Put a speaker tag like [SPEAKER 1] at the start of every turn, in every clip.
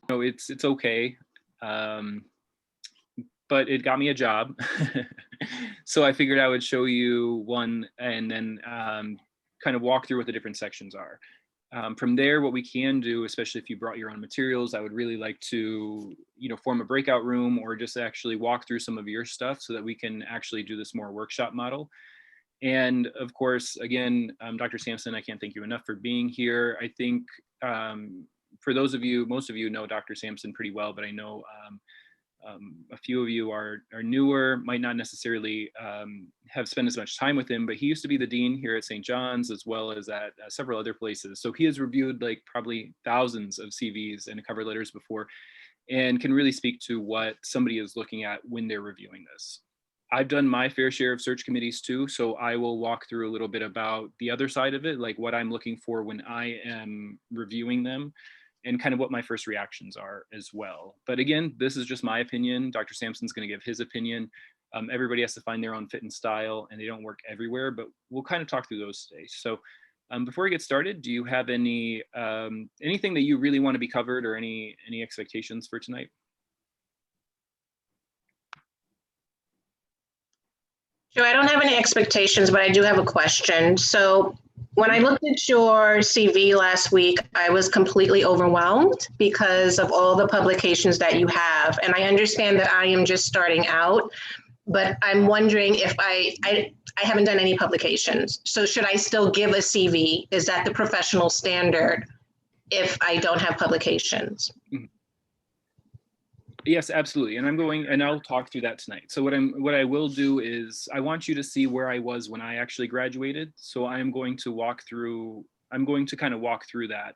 [SPEAKER 1] No, it's okay. Um, but it got me a job. So I figured I would show you one and then kind of walk through what the different sections are. From there, what we can do, especially if you brought your own materials, I would really like to, form a breakout room or just actually walk through some of your stuff so that we can actually do this more workshop model. And of course, again, Dr. Sampson, I can't thank you enough for being here. I think for those of you, most of you know Dr. Sampson pretty well, but I know a few of you are newer, might not necessarily have spent as much time with him, but he used to be the dean here at St. John's as well as at several other places. So he has reviewed like probably thousands of CVs and cover letters before and can really speak to what somebody is looking at when they're reviewing this. I've done my fair share of search committees too, so I will walk through a little bit about the other side of it, like what I'm looking for when I am reviewing them and kind of what my first reactions are as well. But again, this is just my opinion. Dr. Sampson's going to give his opinion. Everybody has to find their own fit and style, and they don't work everywhere, but we'll kind of talk through those today. So before we get started, do you have anything that you really want to be covered or any expectations for tonight?
[SPEAKER 2] Joe, I don't have any expectations, but I do have a question. So when I looked at your CV last week, I was completely overwhelmed because of all the publications that you have. And I understand that I am just starting out, but I'm wondering if I haven't done any publications. So should I still give a CV? Is that the professional standard if I don't have publications?
[SPEAKER 1] Yes, absolutely. And I'll talk through that tonight. So what I will do is I want you to see where I was when I actually graduated. So I'm going to kind of walk through that.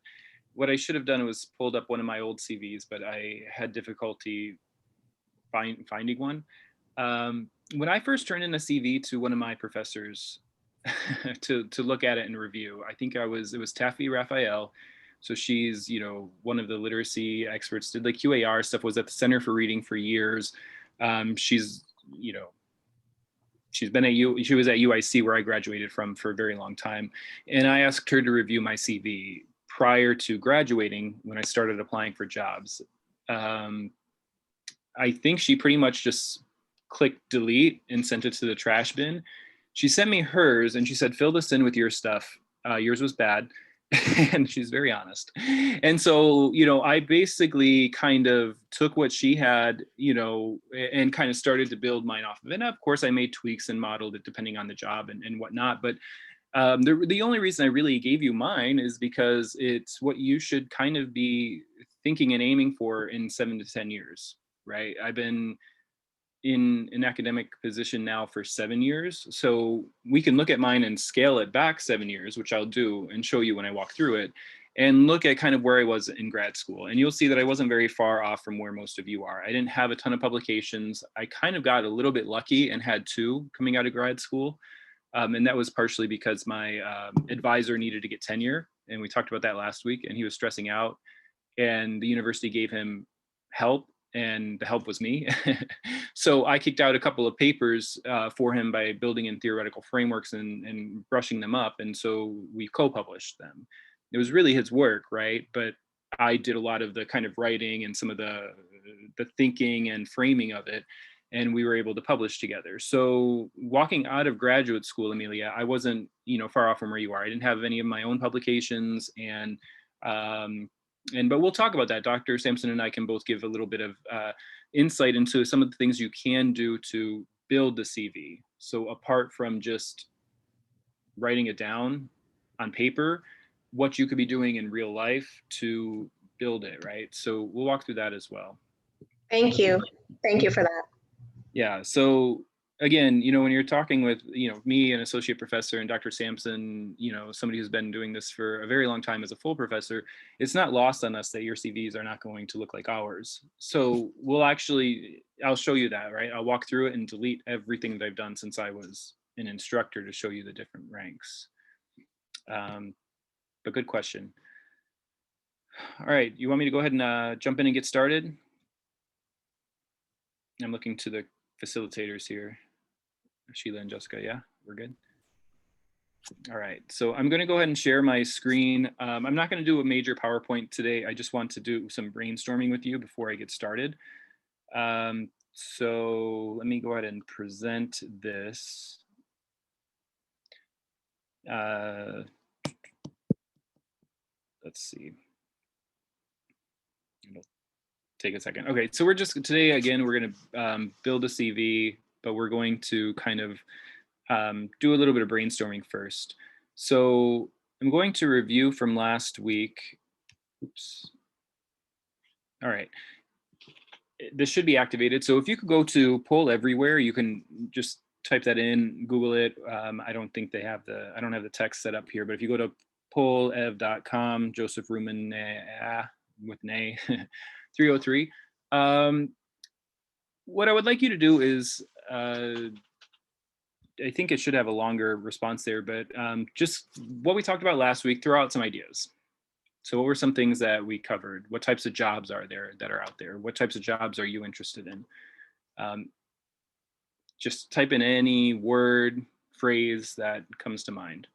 [SPEAKER 1] What I should have done was pulled up one of my old CVs, but I had difficulty finding one. When I first turned in a CV to one of my professors to look at it and review, I think it was Taffy Raphael. So she's, one of the literacy experts, did the QAR stuff, was at the Center for Reading for years. She's, she was at UIC where I graduated from for a very long time. And I asked her to review my CV prior to graduating when I started applying for jobs. I think she pretty much just clicked delete and sent it to the trash bin. She sent me hers and she said, fill this in with your stuff. Yours was bad. And she's very honest. And so, I basically kind of took what she had, and kind of started to build mine off of it. And of course, I made tweaks and modeled it depending on the job and whatnot. But the only reason I really gave you mine is because it's what you should kind of be thinking and aiming for in 7 to 10 years, right? I've been in an academic position now for 7 years. So we can look at mine and scale it back 7 years, which I'll do and show you when I walk through it, and look at kind of where I was in grad school. And you'll see that I wasn't very far off from where most of you are. I didn't have a ton of publications. I kind of got a little bit lucky and had 2 coming out of grad school. And that was partially because my advisor needed to get tenure. And we talked about that last week, and he was stressing out. And the university gave him help, and the help was me. So I kicked out a couple of papers for him by building in theoretical frameworks and brushing them up. And so we co-published them. It was really his work, right? But I did a lot of the kind of writing and some of the thinking and framing of it. And we were able to publish together. So walking out of graduate school, Amelia, I wasn't, far off from where you are. I didn't have any of my own publications, but we'll talk about that. Dr. Sampson and I can both give a little bit of insight into some of the things you can do to build the CV. So apart from just writing it down on paper, what you could be doing in real life to build it, right? So we'll walk through that as well.
[SPEAKER 2] Thank you. Thank you for that.
[SPEAKER 1] Yeah. So again, when you're talking with, me, an associate professor, and Dr. Sampson, somebody who's been doing this for a very long time as a full professor, it's not lost on us that your CVs are not going to look like ours. So I'll show you that, right? I'll walk through it and delete everything that I've done since I was an instructor to show you the different ranks. But good question. All right. You want me to go ahead and jump in and get started? I'm looking to the facilitators here. Sheila and Jessica, yeah, we're good. All right, so I'm going to go ahead and share my screen. I'm not going to do a major PowerPoint today. I just want to do some brainstorming with you before I get started. So let me go ahead and present this. Let's see. It'll take a second. Okay, so we're just today again. We're going to build a CV, but we're going to kind of do a little bit of brainstorming first. So I'm going to review from last week. Oops. All right. This should be activated. So if you could go to Poll Everywhere, you can just type that in, Google it. I don't think they have I don't have the text set up here, but if you go to pollev.com, Joseph Ruman with Nay 303. What I would like you to do is, I think it should have a longer response there, but just what we talked about last week, throw out some ideas. So what were some things that we covered? What types of jobs are there that are out there? What types of jobs are you interested in? Just type in any word, phrase that comes to mind.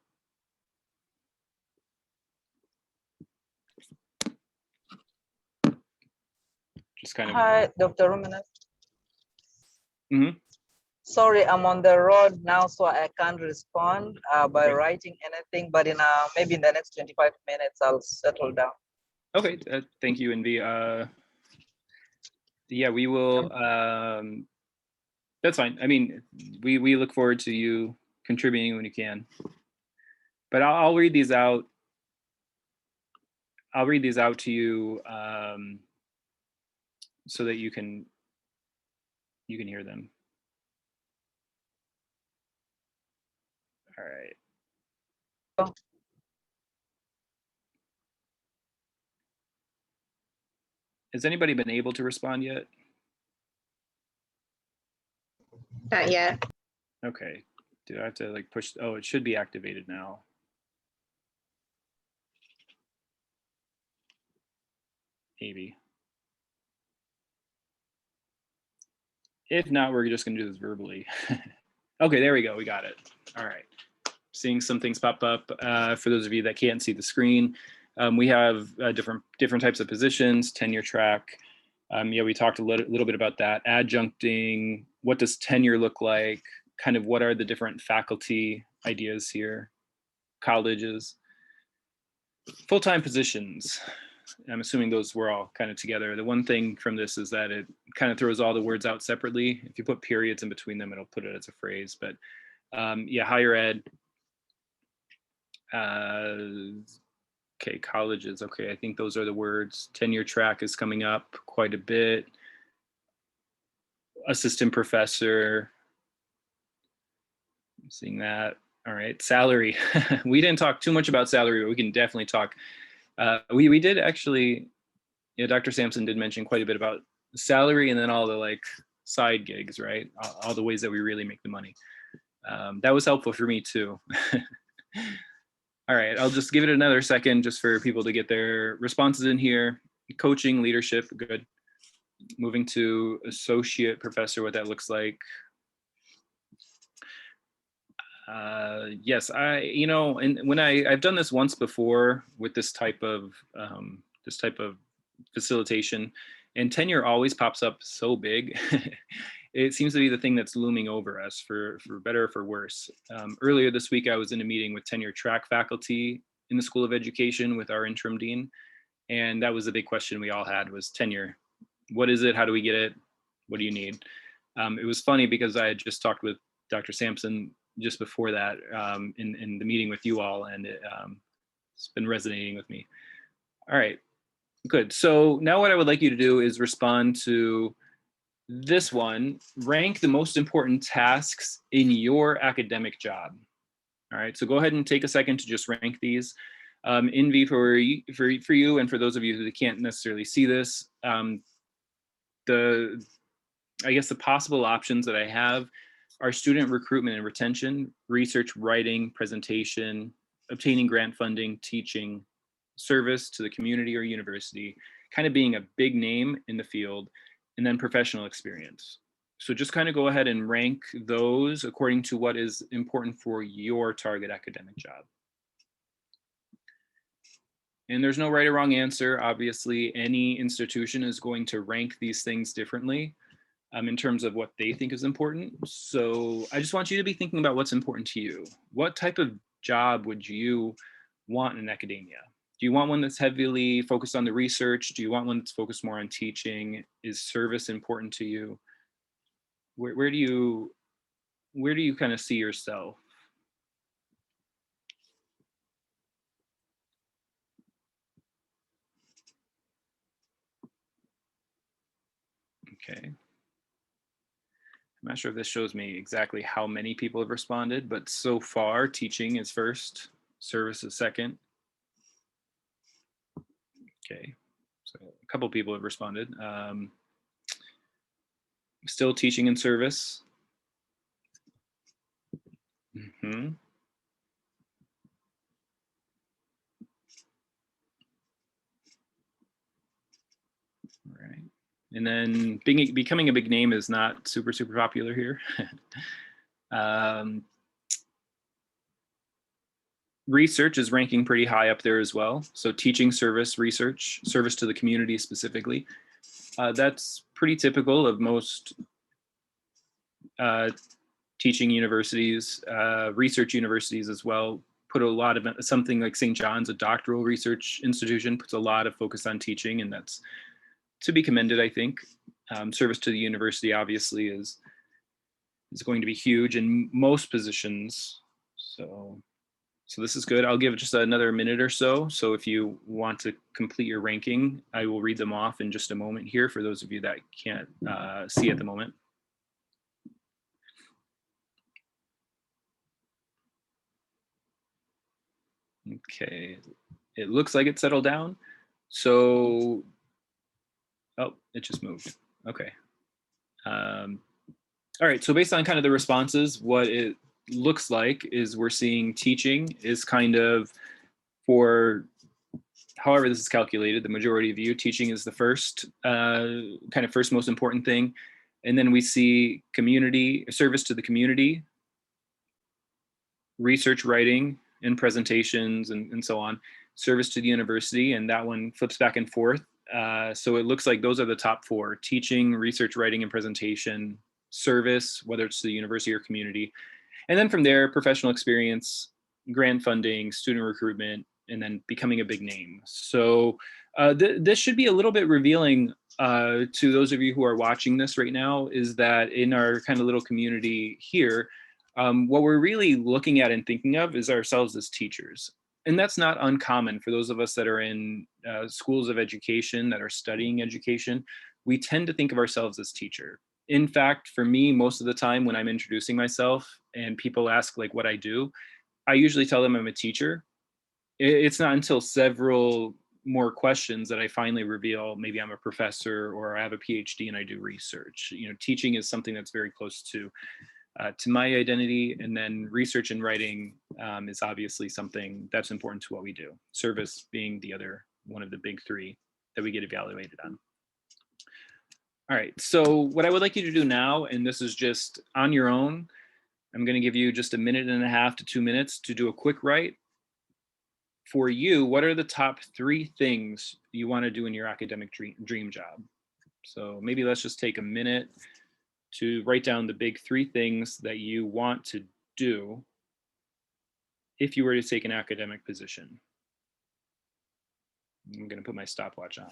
[SPEAKER 1] Just kind of.
[SPEAKER 3] Hi, Dr. Rumenas.
[SPEAKER 1] Mm-hmm.
[SPEAKER 3] Sorry, I'm on the road now, so I can't respond by writing anything, but in maybe in the next 25 minutes, I'll settle down.
[SPEAKER 1] Okay, thank you, Envy. Yeah, we will. That's fine. I mean, we look forward to you contributing when you can. But I'll read these out. I'll read these out to you so that you can hear them. All right. Has anybody been able to respond yet?
[SPEAKER 2] Not yet.
[SPEAKER 1] Okay. Do I have to like push? Oh, it should be activated now. Maybe. If not, we're just going to do this verbally. Okay, there we go. We got it. All right. Seeing some things pop up. For those of you that can't see the screen, we have different types of positions, tenure track. Yeah, we talked a little bit about that. Adjuncting, what does tenure look like? Kind of what are the different faculty ideas here? Colleges. Full-time positions. I'm assuming those were all kind of together. The one thing from this is that it kind of throws all the words out separately. If you put periods in between them, it'll put it as a phrase. But yeah, higher ed. Okay, colleges. Okay, I think those are the words. Tenure track is coming up quite a bit. Assistant professor. I'm seeing that. All right, salary. We didn't talk too much about salary, but we can definitely talk. We did actually, yeah, Dr. Sampson did mention quite a bit about salary and then all the like side gigs, right? All the ways that we really make the money. That was helpful for me too. All right, I'll just give it another second just for people to get their responses in here. Coaching, leadership, good. Moving to associate professor, what that looks like. Yes, and when I've done this once before with this type of facilitation, and tenure always pops up so big. It seems to be the thing that's looming over us for better or for worse. Earlier this week, I was in a meeting with tenure track faculty in the School of Education with our interim dean. And that was the big question we all had was tenure. What is it? How do we get it? What do you need? It was funny because I had just talked with Dr. Sampson just before that in the meeting with you all, and it's been resonating with me. All right, good. So now what I would like you to do is respond to this one. Rank the most important tasks in your academic job. All right, so go ahead and take a second to just rank these. Envy for you and for those of you who can't necessarily see this, I guess the possible options that I have are student recruitment and retention, research, writing, presentation, obtaining grant funding, teaching, service to the community or university, kind of being a big name in the field, and then professional experience. So just kind of go ahead and rank those according to what is important for your target academic job. And there's no right or wrong answer. Obviously, any institution is going to rank these things differently in terms of what they think is important. So I just want you to be thinking about what's important to you. What type of job would you want in academia? Do you want one that's heavily focused on the research? Do you want one that's focused more on teaching? Is service important to you? Where do you kind of see yourself? Okay. I'm not sure if this shows me exactly how many people have responded, but so far teaching is first, service is second. Okay, so a couple people have responded. Still teaching and service. Mm-hmm. All right. And then becoming a big name is not super popular here. Research is ranking pretty high up there as well. So teaching, service, research, service to the community specifically. That's pretty typical of most teaching universities, research universities as well. Put a lot of something like St. John's, a doctoral research institution, puts a lot of focus on teaching, and that's to be commended, I think. Service to the university obviously is going to be huge in most positions. So this is good. I'll give it just another minute or so. So if you want to complete your ranking, I will read them off in just a moment here for those of you that can't see at the moment. Okay, it looks like it settled down. So, oh, it just moved. Okay. All right, so based on kind of the responses, what it looks like is we're seeing teaching is kind of, for however this is calculated, the majority of you, teaching is the first, kind of first most important thing. And then we see community, service to the community, research writing and presentations and so on, service to the university, and that one flips back and forth. So it looks like those are the top four: teaching, research writing and presentation, service, whether it's to the university or community. And then from there, professional experience, grant funding, student recruitment, and then becoming a big name. So this should be a little bit revealing to those of you who are watching this right now, is that in our kind of little community here, what we're really looking at and thinking of is ourselves as teachers. And that's not uncommon for those of us that are in schools of education, that are studying education. We tend to think of ourselves as teacher. In fact, for me, most of the time when I'm introducing myself and people ask like what I do, I usually tell them I'm a teacher. It's not until several more questions that I finally reveal maybe I'm a professor or I have a PhD and I do research. You know, teaching is something that's very close to my identity, and then research and writing is obviously something that's important to what we do. Service being the other one of the big three that we get evaluated on. All right, so what I would like you to do now, and this is just on your own, I'm going to give you just a minute and a half to 2 minutes to do a quick write. For you, what are the top 3 things you want to do in your academic dream job? So maybe let's just take a minute to write down the big 3 things that you want to do if you were to take an academic position. I'm going to put my stopwatch on.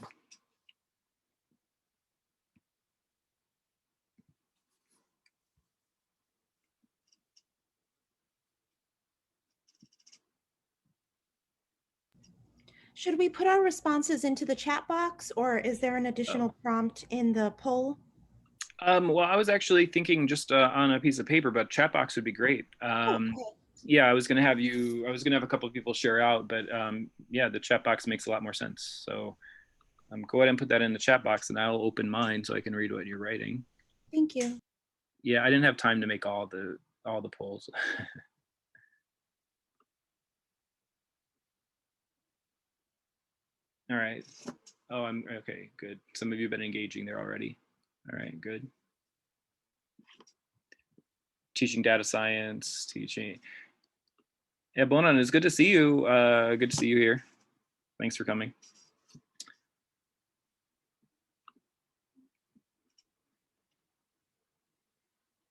[SPEAKER 4] Should we put our responses into the chat box, or is there an additional prompt in the poll?
[SPEAKER 1] Well, I was actually thinking just on a piece of paper, but chat box would be great.
[SPEAKER 4] Okay.
[SPEAKER 1] Yeah, I was going to have a couple of people share out, but yeah, the chat box makes a lot more sense. So go ahead and put that in the chat box and I'll open mine so I can read what you're writing.
[SPEAKER 4] Thank you.
[SPEAKER 1] Yeah, I didn't have time to make all the polls. All right. Oh, I'm okay. Good. Some of you have been engaging there already. All right, good. teaching data science, teaching. Yeah, Bonan, it's good to see you. Good to see you here. Thanks for coming.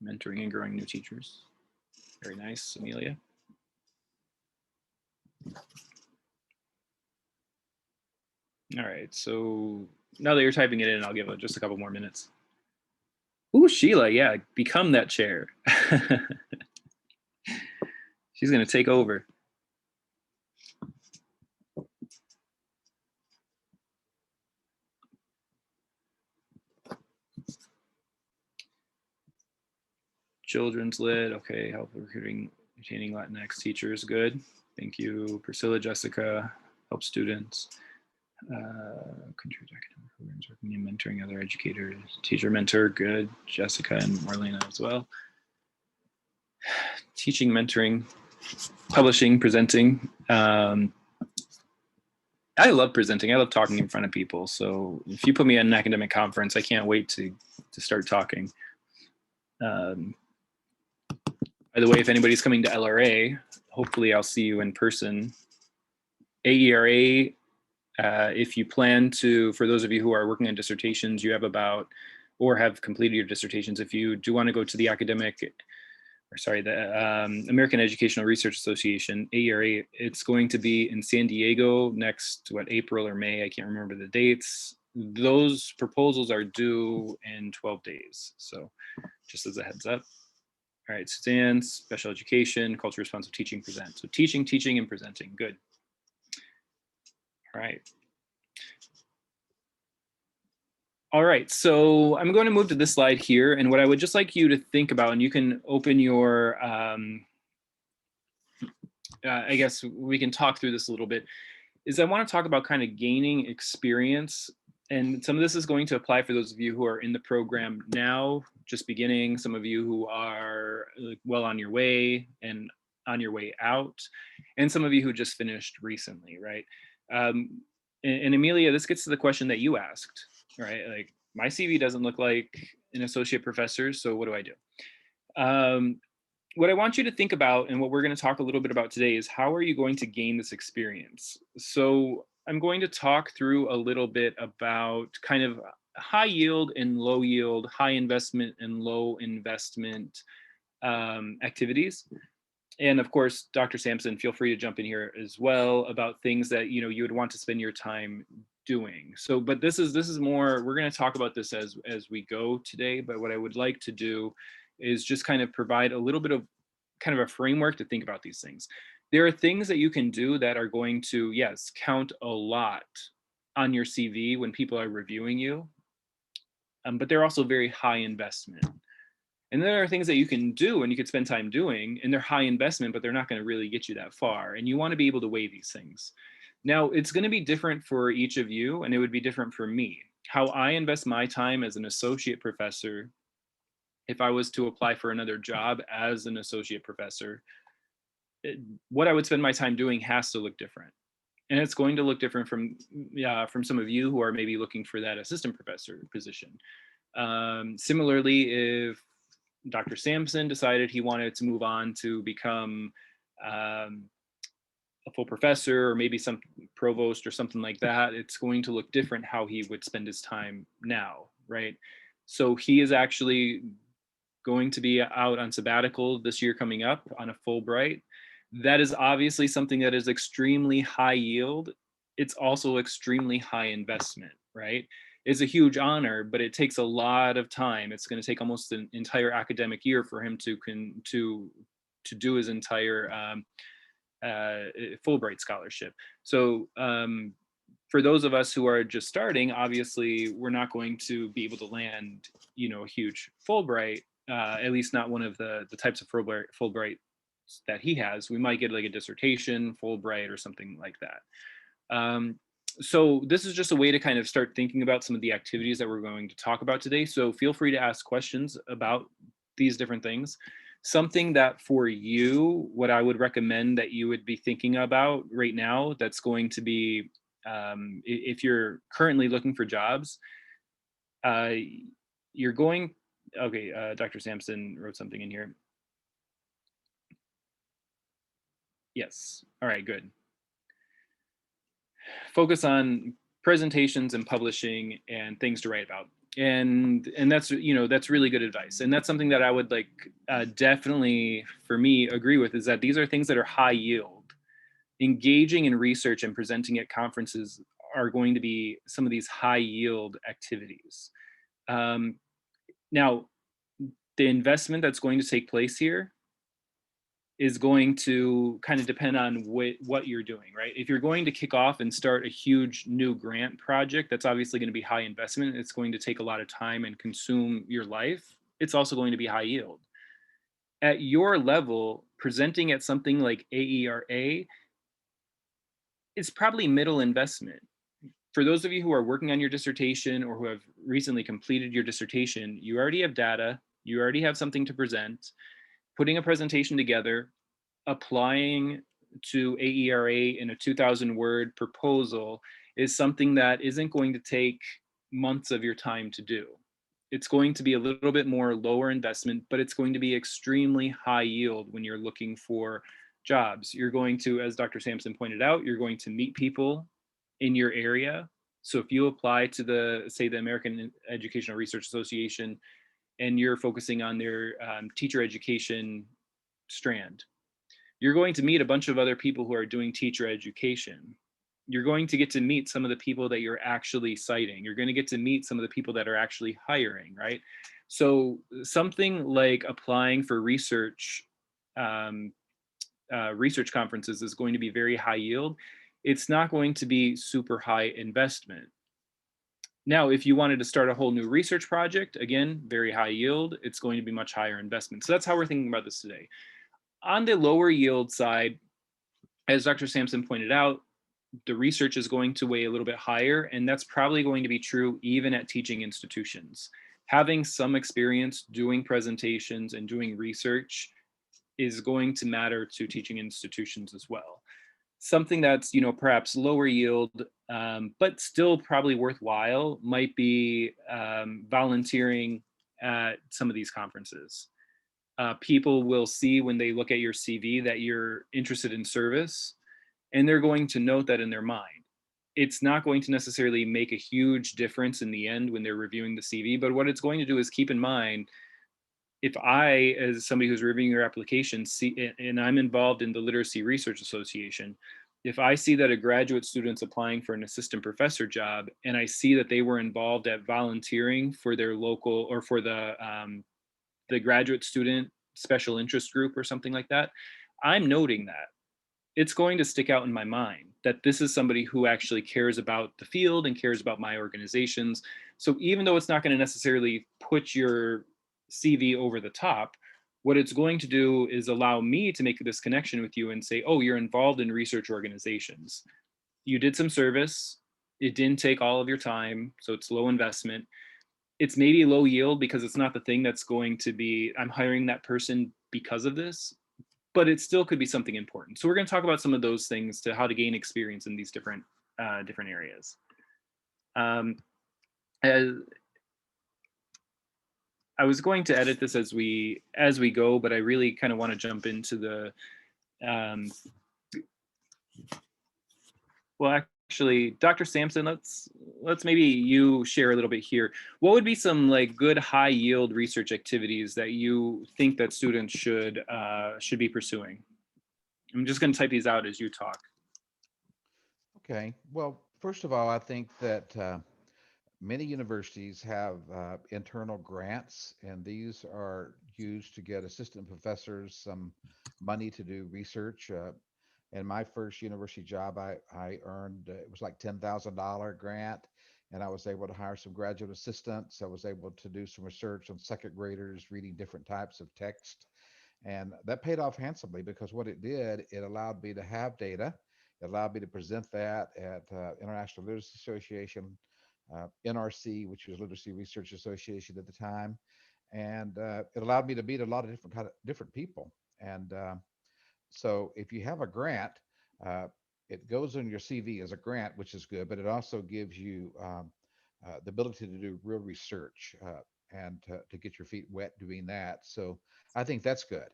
[SPEAKER 1] Mentoring and growing new teachers. Very nice, Amelia. All right, so now that you're typing it in, I'll give it just a couple more minutes. Ooh, Sheila, yeah, become that chair. She's gonna take over. Children's lit, okay, help recruiting, retaining Latinx teachers, good. Thank you, Priscilla, Jessica, help students. Contribute academic programs, working in mentoring other educators, teacher mentor, good. Jessica and Marlena as well. Teaching, mentoring, publishing, presenting. I love presenting. I love talking in front of people. So if you put me at an academic conference, I can't wait to start talking. By the way, if anybody's coming to LRA, hopefully I'll see you in person. AERA, if you plan to, for those of you who are working on dissertations, you have about, or have completed your dissertations, if you do want to go to the American Educational Research Association, AERA, it's going to be in San Diego next, April or May, I can't remember the dates. Those proposals are due in 12 days. So just as a heads up. All right, Suzanne, special education, culture responsive teaching, present. So teaching, and presenting, good. All right. All right, so I'm going to move to this slide here, and what I would just like you to think about, and you can open your, I guess we can talk through this a little bit, is I want to talk about kind of gaining experience, and some of this is going to apply for those of you who are in the program now, just beginning, some of you who are well on your way and on your way out, and some of you who just finished recently, right? And Amelia, this gets to the question that you asked, right? Like, my CV doesn't look like an associate professor, so what do I do? What I want you to think about, and what we're going to talk a little bit about today, is how are you going to gain this experience? So I'm going to talk through a little bit about kind of high yield and low yield, high investment and low investment activities. And of course, Dr. Sampson, feel free to jump in here as well about things that you would want to spend your time doing. So, but this is more, we're going to talk about this as we go today. But what I would like to do is just kind of provide a little bit of kind of a framework to think about these things. There are things that you can do that are going to, yes, count a lot on your CV when people are reviewing you, but they're also very high investment. And there are things that you can do and you could spend time doing, and they're high investment, but they're not going to really get you that far. And you want to be able to weigh these things. Now, it's going to be different for each of you, and it would be different for me. How I invest my time as an associate professor, if I was to apply for another job as an associate professor, what I would spend my time doing has to look different. And it's going to look different from some of you who are maybe looking for that assistant professor position. Similarly, if Dr. Sampson decided he wanted to move on to become a full professor, or maybe some provost or something like that, it's going to look different how he would spend his time now, right? So he is actually going to be out on sabbatical this year coming up on a Fulbright. That is obviously something that is extremely high yield. It's also extremely high investment, right? It's a huge honor, but it takes a lot of time. It's going to take almost an entire academic year for him to do his entire Fulbright scholarship. So for those of us who are just starting, obviously we're not going to be able to land, a huge Fulbright, at least not one of the types of Fulbright that he has. We might get like a dissertation, Fulbright, or something like that. So this is just a way to kind of start thinking about some of the activities that we're going to talk about today. So feel free to ask questions about these different things. Something that for you, what I would recommend that you would be thinking about right now, that's going to be, if you're currently looking for jobs, you're going, okay, Dr. Sampson wrote something in here. Yes. All right, good. Focus on presentations and publishing and things to write about. And that's, that's really good advice. And that's something that I would like definitely for me agree with, is that these are things that are high yield. Engaging in research and presenting at conferences are going to be some of these high yield activities. Um, Now, the investment that's going to take place here is going to kind of depend on what you're doing, right? If you're going to kick off and start a huge new grant project, that's obviously going to be high investment. It's going to take a lot of time and consume your life. It's also going to be high yield. At your level, presenting at something like AERA is probably middle investment. For those of you who are working on your dissertation or who have recently completed your dissertation, you already have data, you already have something to present. Putting a presentation together, applying to AERA in a 2,000 word proposal is something that isn't going to take months of your time to do. It's going to be a little bit more lower investment, but it's going to be extremely high yield when you're looking for jobs. You're going to, as Dr. Sampson pointed out, you're going to meet people in your area. So if you apply to say the American Educational Research Association, and you're focusing on their teacher education strand, you're going to meet a bunch of other people who are doing teacher education. You're going to get to meet some of the people that you're actually citing. You're going to get to meet some of the people that are actually hiring, right? So something like applying for um, research conferences is going to be very high yield. It's not going to be super high investment. Now, if you wanted to start a whole new research project, again, very high yield, it's going to be much higher investment. So that's how we're thinking about this today. On the lower yield side, as Dr. Sampson pointed out, the research is going to weigh a little bit higher, and that's probably going to be true even at teaching institutions. Having some experience doing presentations and doing research is going to matter to teaching institutions as well. Something that's, perhaps lower yield, but still probably worthwhile might be volunteering at some of these conferences. People will see when they look at your CV that you're interested in service, and they're going to note that in their mind. It's not going to necessarily make a huge difference in the end when they're reviewing the CV, but what it's going to do is keep in mind, if I, as somebody who's reviewing your application, see, and I'm involved in the Literacy Research Association, if I see that a graduate student's applying for an assistant professor job and I see that they were involved at volunteering for their local or for the graduate student special interest group or something like that, I'm noting that. It's going to stick out in my mind that this is somebody who actually cares about the field and cares about my organizations. So even though it's not going to necessarily put your CV over the top, what it's going to do is allow me to make this connection with you and say, oh, you're involved in research organizations. You did some service. It didn't take all of your time, so it's low investment. It's maybe low yield because it's not the thing that's going to be, I'm hiring that person because of this, but it still could be something important. So we're going to talk about some of those things to how to gain experience in these different areas. As, I was going to edit this as we go, but I really kind of want to jump into the um, well, actually, Dr. Sampson, let's maybe you share a little bit here. What would be some like good high yield research activities that you think that students should be pursuing? I'm just going to type these out as you talk.
[SPEAKER 5] Okay. Well, first of all, I think that many universities have internal grants, and these are used to get assistant professors some money to do research. In my first university job, I earned, it was like $10,000 grant, and I was able to hire some graduate assistants. I was able to do some research on second graders reading different types of text. And that paid off handsomely because what it did, it allowed me to have data. It allowed me to present that at International Literacy Association, NRC, which was Literacy Research Association at the time. And it allowed me to meet a lot of different people. And so if you have a grant, uh, it goes on your CV as a grant, which is good, but it also gives you the ability to do real research and to get your feet wet doing that. So I think that's good.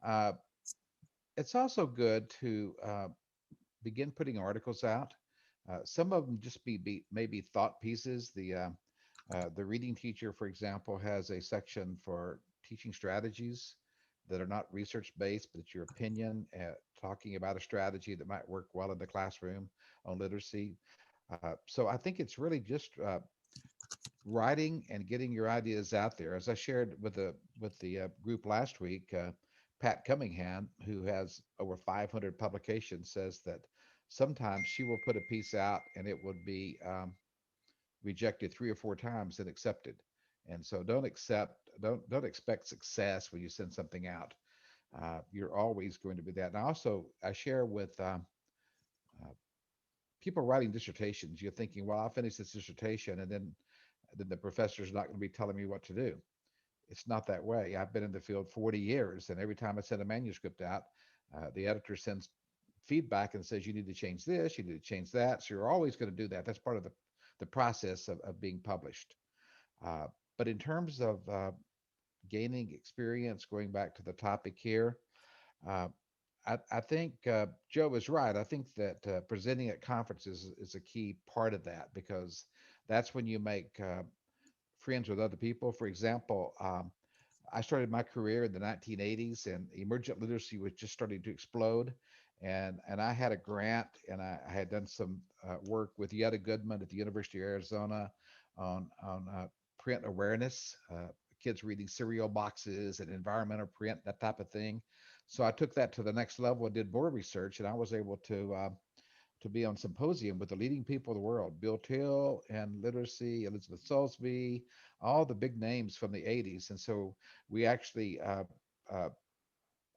[SPEAKER 5] Uh, it's also good to begin putting articles out. Some of them just be maybe thought pieces. The reading teacher, for example, has a section for teaching strategies that are not research based, but it's your opinion, talking about a strategy that might work well in the classroom on literacy. So I think it's really just writing and getting your ideas out there. As I shared with the group last week, Pat Cummingham, who has over 500 publications, says that sometimes she will put a piece out and it would be rejected 3 or 4 times and accepted. And so don't expect success when you send something out. You're always going to be that. And also, I share with uh, people writing dissertations. You're thinking, well, I'll finish this dissertation, and then the professor's not going to be telling me what to do. It's not that way. I've been in the field 40 years, and every time I send a manuscript out, the editor sends feedback and says, you need to change this, you need to change that. So you're always going to do that. That's part of the process of being published. Uh, but in terms of gaining experience, going back to the topic here, uh, I think Joe is right. I think that presenting at conferences is a key part of that because that's when you make friends with other people. For example, I started my career in the 1980s, and emergent literacy was just starting to explode. And I had a grant, and I had done some work with Yetta Goodman at the University of Arizona on print awareness, kids reading cereal boxes and environmental print, that type of thing. So I took that to the next level and did more research, and I was able to be on symposium with the leading people of the world, Bill Till and literacy, Elizabeth Soulsby, all the big names from the 80s. And so we actually, uh,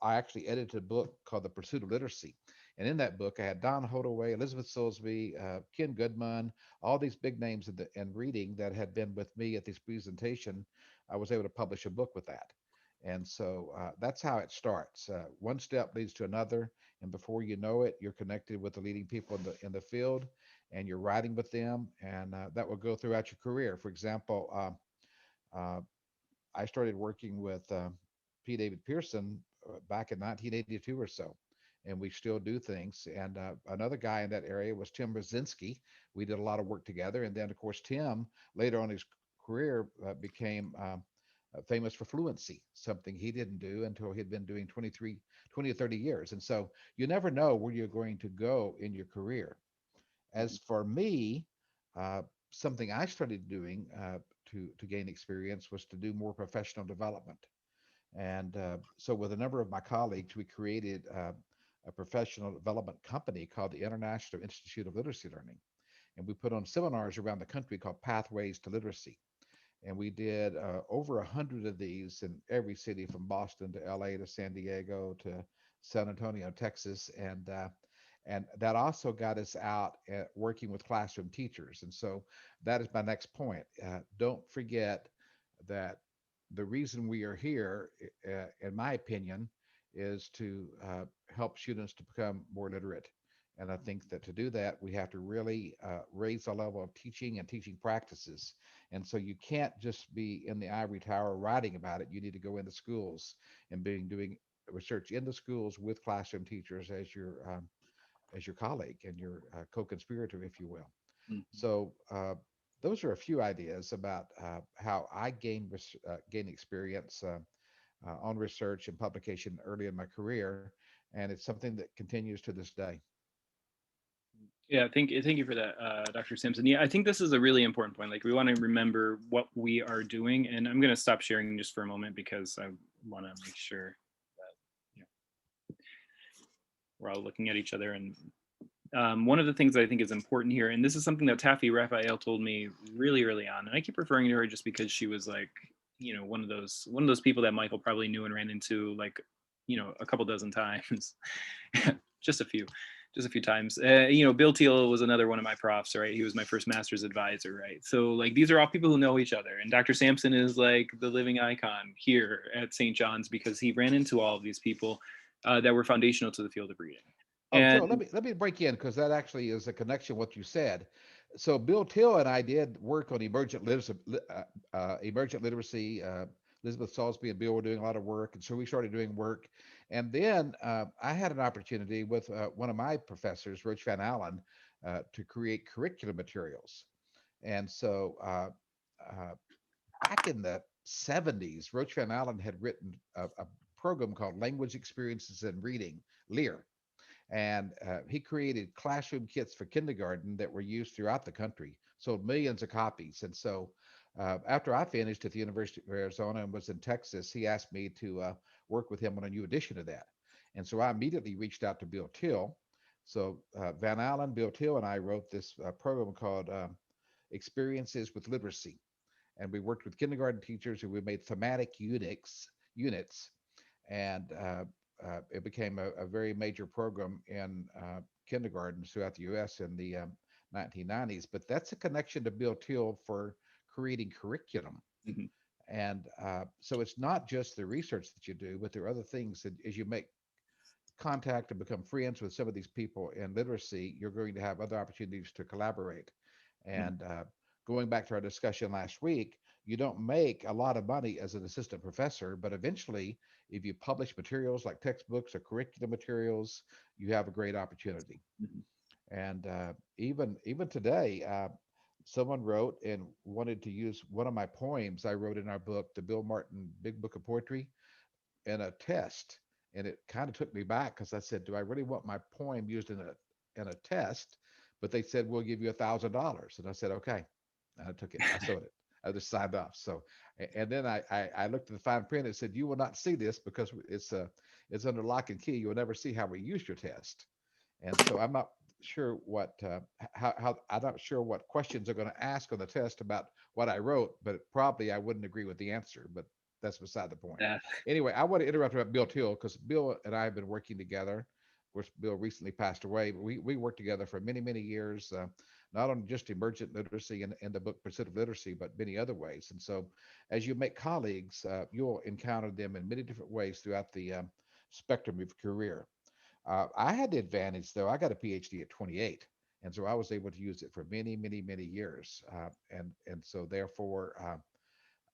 [SPEAKER 5] I actually edited a book called The Pursuit of Literacy. And in that book, I had Don Holdaway, Elizabeth Soulsby, Ken Goodman, all these big names in reading that had been with me at this presentation. I was able to publish a book with that. And so that's how it starts. One step leads to another, and before you know it, you're connected with the leading people in the field, and you're writing with them, and that will go throughout your career. For example, uh, I started working with P. David Pearson back in 1982 or so, and we still do things. And another guy in that area was Tim Brzezinski. We did a lot of work together, and then of course Tim later on in his career became famous for fluency, something he didn't do until he'd been doing 20 or 30 years. And so you never know where you're going to go in your career. As for me, uh, something I started doing to gain experience was to do more professional development. And so, with a number of my colleagues, we created a professional development company called the International Institute of Literacy Learning. And we put on seminars around the country called Pathways to Literacy. And we did over 100 of these in every city from Boston to LA to San Diego to San Antonio, Texas. And that also got us out working with classroom teachers. And so that is my next point. Don't forget that the reason we are here, in my opinion, is to help students to become more literate. And I think that to do that, we have to really raise the level of teaching and teaching practices. And so you can't just be in the ivory tower writing about it. You need to go into schools and doing research in the schools with classroom teachers as your colleague and your co-conspirator, if you will.
[SPEAKER 1] Mhm.
[SPEAKER 5] So those are a few ideas about how I gain experience on research and publication early in my career, and it's something that continues to this day.
[SPEAKER 1] Yeah, thank you for that, Dr. Simpson. Yeah, I think this is a really important point. Like, we want to remember what we are doing, and I'm going to stop sharing just for a moment because I want to make sure that, you know, we're all looking at each other. And one of the things I think is important here, and this is something that Taffy Raphael told me really early on, and I keep referring to her just because she was like, you know, one of those people that Michael probably knew and ran into, like, you know, a couple dozen times, just a few just a few times. You know, Bill Thiel was another one of my profs, right? He was my first master's advisor, right? So like, these are all people who know each other. And Dr. Sampson is like the living icon here at St. John's because he ran into all of these people that were foundational to the field of reading.
[SPEAKER 5] Oh,
[SPEAKER 1] And
[SPEAKER 5] Joe, let me break in because that actually is a connection what you said. So Bill Till and I did work on emergent literacy. Elizabeth Salisbury and Bill were doing a lot of work, and so we started doing work. And then I had an opportunity with one of my professors, Roach Van Allen, to create curriculum materials. And so back in the 70s, Roach Van Allen had written a program called Language Experiences in Reading, LEAR. And he created classroom kits for kindergarten that were used throughout the country, sold millions of copies. And so after I finished at the University of Arizona and was in Texas, he asked me to work with him on a new edition of that. And so I immediately reached out to Bill Till. So Van Allen, Bill Till, and I wrote this program called Experiences with Literacy. And we worked with kindergarten teachers, and we made thematic units, and it became a very major program in kindergartens throughout the U.S. in the 1990s. But that's a connection to Bill Till for creating curriculum.
[SPEAKER 1] Mhm.
[SPEAKER 5] And so it's not just the research that you do, but there are other things that as you make contact and become friends with some of these people in literacy, you're going to have other opportunities to collaborate.
[SPEAKER 1] Mhm.
[SPEAKER 5] And going back to our discussion last week, you don't make a lot of money as an assistant professor, but eventually, if you publish materials like textbooks or curriculum materials, you have a great opportunity.
[SPEAKER 1] Mhm.
[SPEAKER 5] And even today, someone wrote and wanted to use one of my poems I wrote in our book, the Bill Martin Big Book of Poetry, in a test. And it kind of took me back because I said, do I really want my poem used in a test? But they said, we'll give you $1,000. And I said, okay. And I took it. I sold it. I just signed off. So, and then I looked at the fine print and said, you will not see this because it's under lock and key. You will never see how we use your test. And so I'm not sure what how I'm not sure what questions are going to ask on the test about what I wrote, but probably I wouldn't agree with the answer. But that's beside the point.
[SPEAKER 1] Yeah.
[SPEAKER 5] Anyway, I want to interrupt about Bill Till because Bill and I have been working together. Of course, Bill recently passed away, but we worked together for many years, not on just emergent literacy and the book Pursuit of Literacy, but many other ways. And so, as you make colleagues, you'll encounter them in many different ways throughout the spectrum of career. I had the advantage, though. I got a PhD at 28, and so I was able to use it for many years. And so therefore,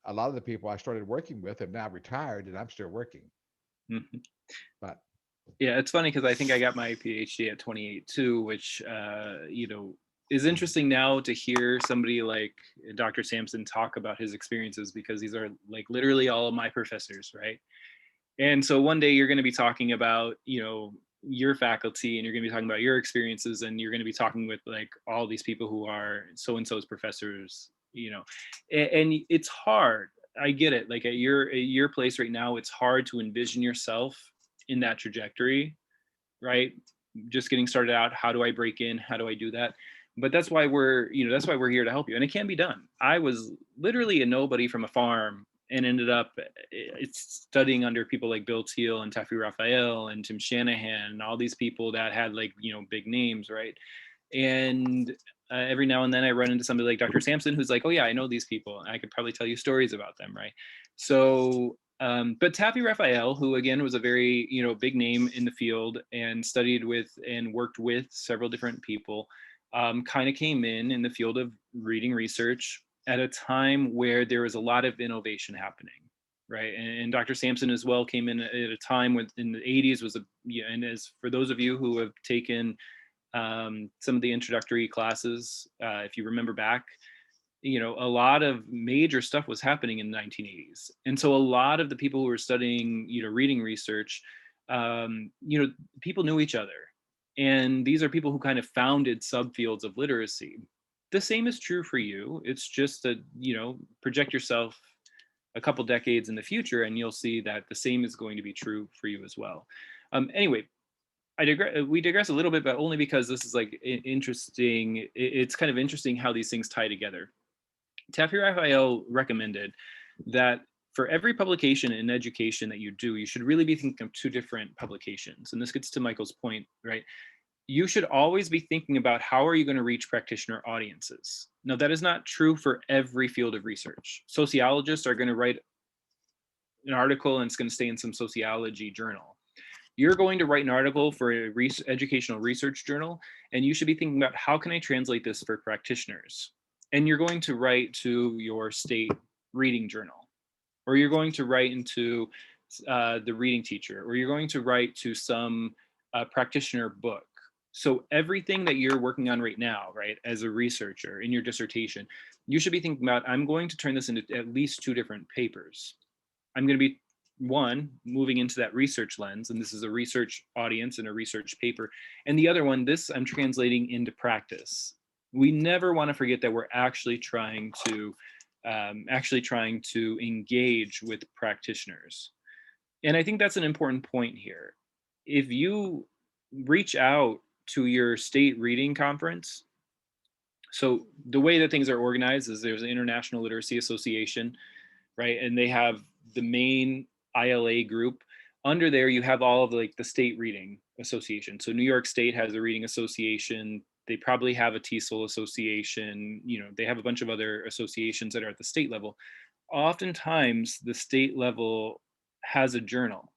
[SPEAKER 5] a lot of the people I started working with have now retired, and I'm still working.
[SPEAKER 1] Mhm.
[SPEAKER 5] But
[SPEAKER 1] Yeah, it's funny because I think I got my PhD at 28 too, which is interesting now to hear somebody like Dr. Sampson talk about his experiences because these are like literally all of my professors, right? And so one day you're going to be talking about, your faculty, and you're going to be talking about your experiences, and you're going to be talking with like all these people who are so and so's professors, and it's hard. I get it. Like at your place right now, it's hard to envision yourself in that trajectory, right? Just getting started out. How do I break in? How do I do that? But that's why we're here to help you, and it can be done. I was literally a nobody from a farm and ended up it's studying under people like Bill Thiel and Taffy Raphael and Tim Shanahan and all these people that had like big names, right? And every now and then I run into somebody like Dr. Sampson who's like, oh yeah, I know these people, and I could probably tell you stories about them, right? So but Taffy Raphael, who again was a very big name in the field and studied with and worked with several different people, kind of came in the field of reading research at a time where there was a lot of innovation happening, right? And Dr. Sampson as well came in at a time when in the 80s was and as for those of you who have taken some of the introductory classes, if you remember back, a lot of major stuff was happening in the 1980s. And so a lot of the people who were studying, reading research, people knew each other. And these are people who kind of founded subfields of literacy. The same is true for you. It's just that, project yourself a couple decades in the future and you'll see that the same is going to be true for you as well. Anyway, we digress a little bit, but only because this is like interesting. It's kind of interesting how these things tie together. Taffy Raphael recommended that for every publication in education that you do, you should really be thinking of two different publications. And this gets to Michael's point, right? You should always be thinking about how are you going to reach practitioner audiences. Now, that is not true for every field of research. Sociologists are going to write an article and it's going to stay in some sociology journal. You're going to write an article for a educational research journal, and you should be thinking about how can I translate this for practitioners? And you're going to write to your state reading journal, or you're going to write into the reading teacher, or you're going to write to some practitioner book. So everything that you're working on right now, right, as a researcher in your dissertation, you should be thinking about, I'm going to turn this into at least 2 different papers. I'm going to be, one, moving into that research lens, and this is a research audience and a research paper. And the other one, this I'm translating into practice. We never want to forget that we're actually trying to engage with practitioners. And I think that's an important point here. If you reach out to your state reading conference, so the way that things are organized is there's an International Literacy Association, right? And they have the main ILA group. Under there, you have all of like the state reading association. So New York State has a reading association. They probably have a TESOL association. You know, they have a bunch of other associations that are at the state level. Oftentimes, the state level has a journal,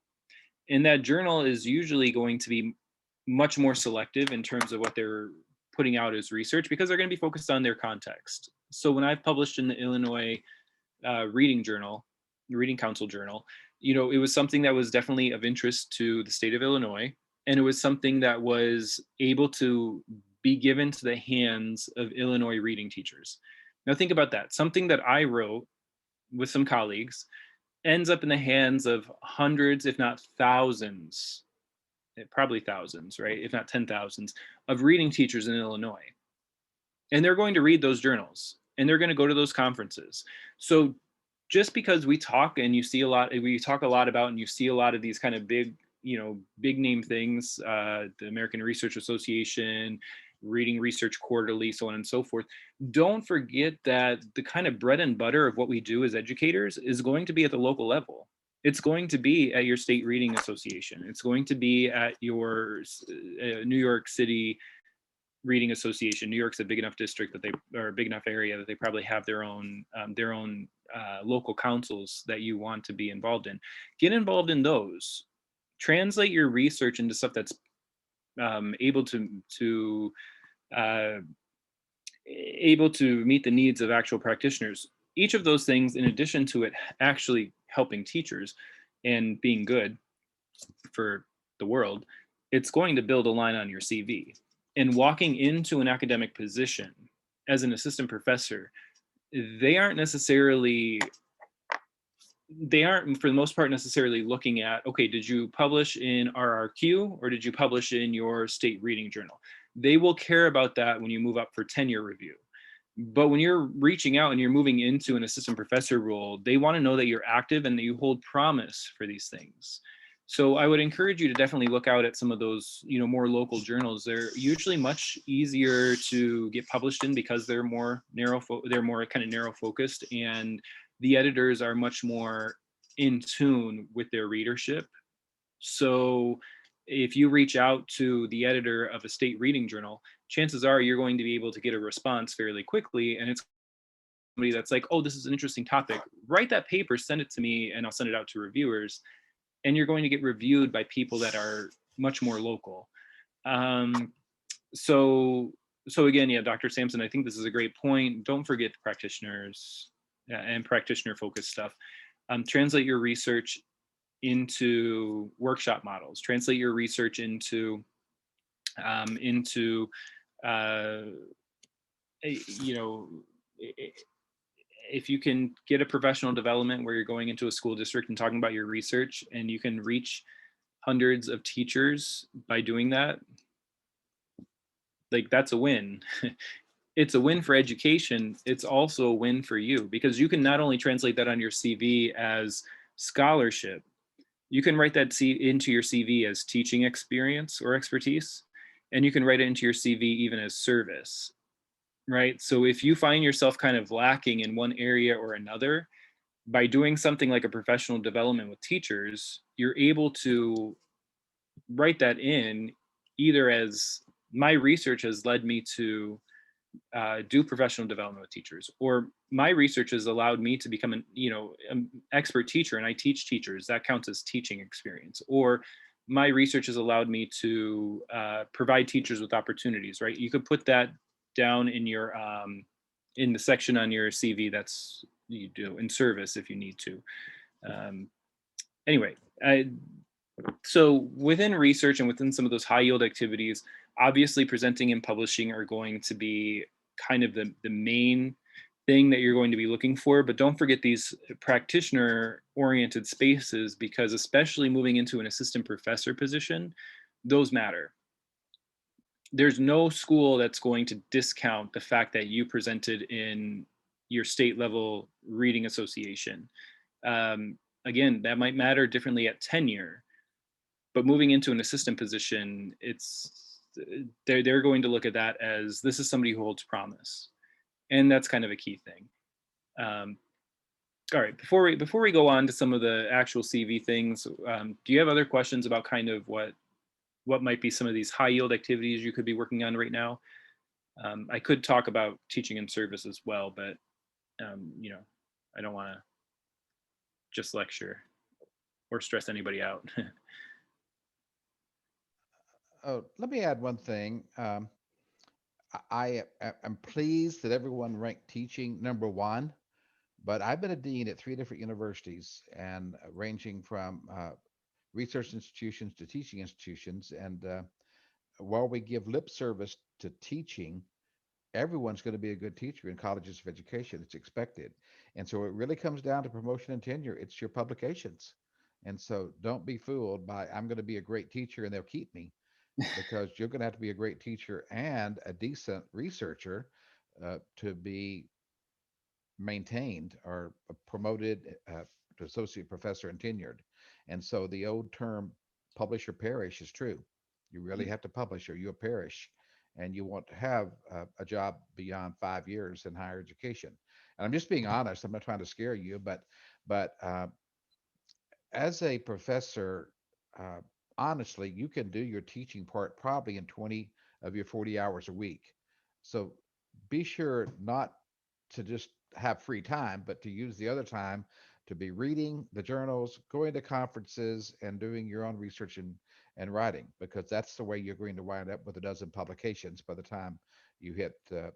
[SPEAKER 1] and that journal is usually going to be much more selective in terms of what they're putting out as research, because they're going to be focused on their context. So when I've published in the Illinois Reading Journal, the Reading Council Journal, you know, it was something that was definitely of interest to the state of Illinois, and it was something that was able to be given to the hands of Illinois reading teachers. Now think about that. Something that I wrote with some colleagues ends up in the hands of hundreds, if not thousands, probably thousands, right? If not 10,000s of reading teachers in Illinois. And they're going to read those journals, and they're going to go to those conferences. So just because we talk and you see a lot, we talk a lot about, and you see a lot of these kind of big, you know, big name things, the American Research Association, Reading Research Quarterly, so on and so forth. Don't forget that the kind of bread and butter of what we do as educators is going to be at the local level. It's going to be at your state reading association. It's going to be at your New York City Reading Association. New York's a big enough district that they, or a big enough area that they probably have their own local councils that you want to be involved in. Get involved in those. Translate your research into stuff that's able to meet the needs of actual practitioners. Each of those things, in addition to it actually helping teachers and being good for the world, it's going to build a line on your CV. And walking into an academic position as an assistant professor, they aren't for the most part necessarily looking at, okay, did you publish in RRQ or did you publish in your state reading journal? They will care about that when you move up for tenure review. But when you're reaching out and you're moving into an assistant professor role, they want to know that you're active and that you hold promise for these things. So I would encourage you to definitely look out at some of those, you know, more local journals. They're usually much easier to get published in because they're more narrow, they're more kind of narrow focused, and the editors are much more in tune with their readership. So if you reach out to the editor of a state reading journal, chances are you're going to be able to get a response fairly quickly, and it's somebody that's like, oh, this is an interesting topic. Write that paper, send it to me, and I'll send it out to reviewers. And you're going to get reviewed by people that are much more local. So again, yeah, Dr. Sampson, I think this is a great point. Don't forget practitioners and practitioner focused stuff. Translate your research into workshop models. Translate your research into you know, if you can get a professional development where you're going into a school district and talking about your research, and you can reach hundreds of teachers by doing that, like, that's a win. It's a win for education. It's also a win for you, because you can not only translate that on your CV as scholarship, you can write that into your CV as teaching experience or expertise, and you can write it into your CV even as service. Right? So if you find yourself kind of lacking in one area or another, by doing something like a professional development with teachers, you're able to write that in either as, my research has led me to do professional development with teachers, or my research has allowed me to become an expert teacher and I teach teachers. That counts as teaching experience. Or my research has allowed me to provide teachers with opportunities, right? You could put that down in your in the section on your CV that's you do in service if you need to. Anyway, So within research and within some of those high yield activities, obviously presenting and publishing are going to be kind of the main thing that you're going to be looking for, but don't forget these practitioner oriented spaces, because especially moving into an assistant professor position, those matter. There's no school that's going to discount the fact that you presented in your state level reading association. Again, that might matter differently at tenure, but moving into an assistant position, they're going to look at that as this is somebody who holds promise, and that's kind of a key thing. All right, before we go on to some of the actual CV things, do you have other questions about kind of what might be some of these high yield activities you could be working on right now? I could talk about teaching and service as well, but you know, I don't want to just lecture or stress anybody out.
[SPEAKER 5] Oh, let me add one thing. I am pleased that everyone ranked teaching number one, but I've been a dean at 3 different universities, and ranging from research institutions to teaching institutions. And while we give lip service to teaching, everyone's going to be a good teacher in colleges of education. It's expected. And so it really comes down to promotion and tenure. It's your publications. And so don't be fooled by, I'm going to be a great teacher and they'll keep me, because you're going to have to be a great teacher and a decent researcher to be maintained or promoted to associate professor and tenured. And so the old term publish or perish is true. You really have to publish or you'll perish. And you want to have a job beyond 5 years in higher education. And I'm just being honest. I'm not trying to scare you, but as a professor, honestly, you can do your teaching part probably in 20 of your 40 hours a week. So be sure not to just have free time, but to use the other time to be reading the journals, going to conferences, and doing your own research and writing, because that's the way you're going to wind up with a dozen publications by the time you hit the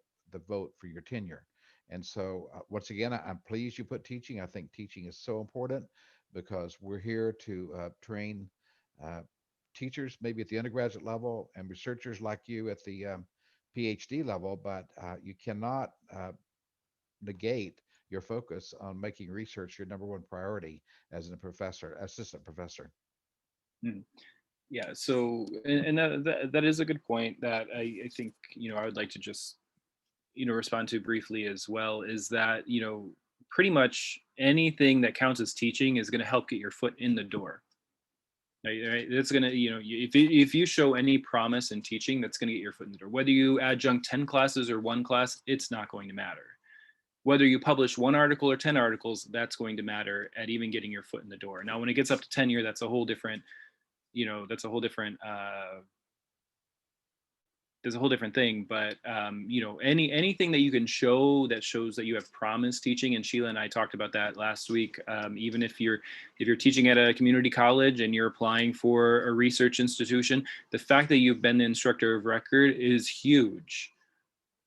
[SPEAKER 5] vote for your tenure. And so, once again, I'm pleased you put teaching. I think teaching is so important because we're here to train teachers, maybe at the undergraduate level, and researchers like you at the PhD level, but you cannot negate your focus on making research your number one priority as a professor, assistant professor.
[SPEAKER 1] Yeah, so and that is a good point that I think, you know, I would like to just, you know, respond to briefly as well, is that, you know, pretty much anything that counts as teaching is going to help get your foot in the door. Right? It's going to, you know, if you show any promise in teaching, that's going to get your foot in the door. Whether you adjunct 10 classes or 1 class, it's not going to matter. Whether you publish 1 article or 10 articles, that's going to matter at even getting your foot in the door. Now, when it gets up to tenure, that's a whole different, you know, that's a whole different there's a whole different thing. But you know, anything that you can show that shows that you have promise teaching, and Sheila and I talked about that last week. Even if you're teaching at a community college and you're applying for a research institution, the fact that you've been the instructor of record is huge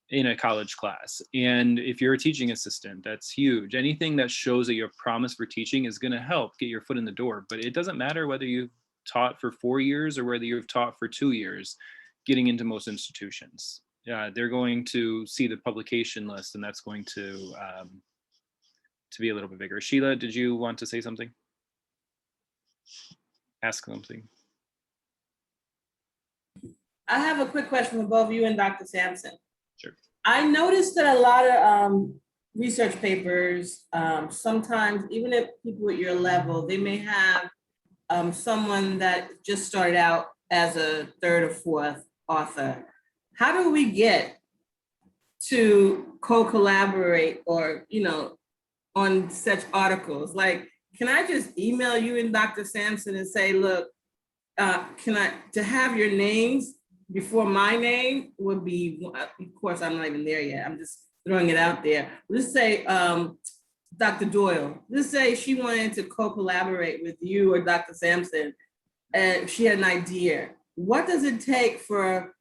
[SPEAKER 1] in a college class. And if you're a teaching assistant, that's huge. Anything that shows that you have promise for teaching is going to help get your foot in the door. But it doesn't matter whether you've taught for 4 years or whether you've taught for 2 years. Getting into most institutions, they're going to see the publication list, and that's going to be a little bit bigger. Sheila, did you want to say something? Ask something.
[SPEAKER 6] I have a quick question for both you and Dr. Sampson.
[SPEAKER 1] Sure.
[SPEAKER 6] I noticed that a lot of research papers, sometimes even if people at your level, they may have someone that just started out as a 3rd or 4th author. How do we get to co-collaborate or, you know, on such articles? Like, can I just email you and Dr. Sampson and say, look, to have your names before my name would be, of course, I'm not even there yet. I'm just throwing it out there. Let's say Dr. Doyle, let's say she wanted to co-collaborate with you or Dr. Sampson, and she had an idea. What does it take for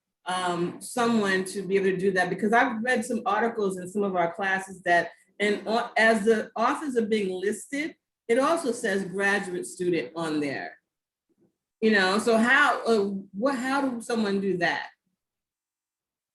[SPEAKER 6] someone to be able to do that? Because I've read some articles in some of our classes that, and as the authors are being listed, it also says graduate student on there. You know, so how do someone do that?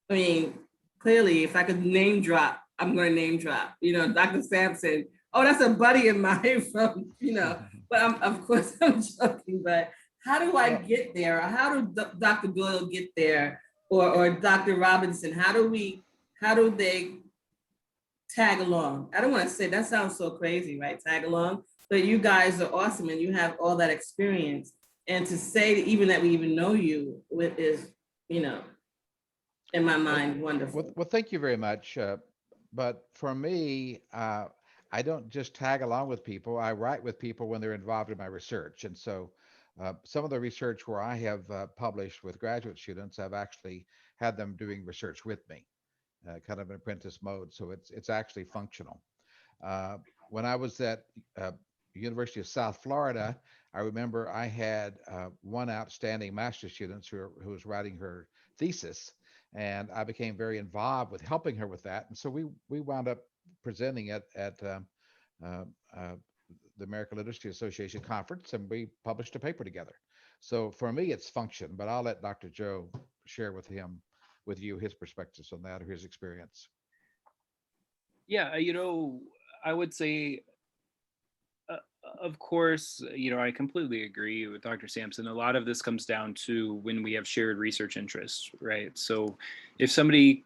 [SPEAKER 6] I mean, clearly, if I could name drop, I'm going to name drop. You know, Dr. Sampson. Oh, that's a buddy of mine from, you know. But of course, I'm joking. But how do I get there? Or how do Dr. Doyle get there? Or Dr. Robinson? How do they tag along? I don't want to say that sounds so crazy, right? Tag along. But you guys are awesome, and you have all that experience. And to say that even we even know you is, you know, in my mind, wonderful.
[SPEAKER 5] Well, thank you very much. But for me, I don't just tag along with people. I write with people when they're involved in my research. And so some of the research where I have published with graduate students, I've actually had them doing research with me, kind of an apprentice mode. So it's actually functional. When I was at University of South Florida, I remember I had one outstanding master's student who was writing her thesis, and I became very involved with helping her with that. And so we wound up presenting it at the American Literacy Association conference, and we published a paper together. So for me, it's function, but I'll let Dr. Joe share with you his perspectives on that or his experience.
[SPEAKER 1] Yeah, you know, I would say, of course, you know, I completely agree with Dr. Sampson. A lot of this comes down to when we have shared research interests, right? So if somebody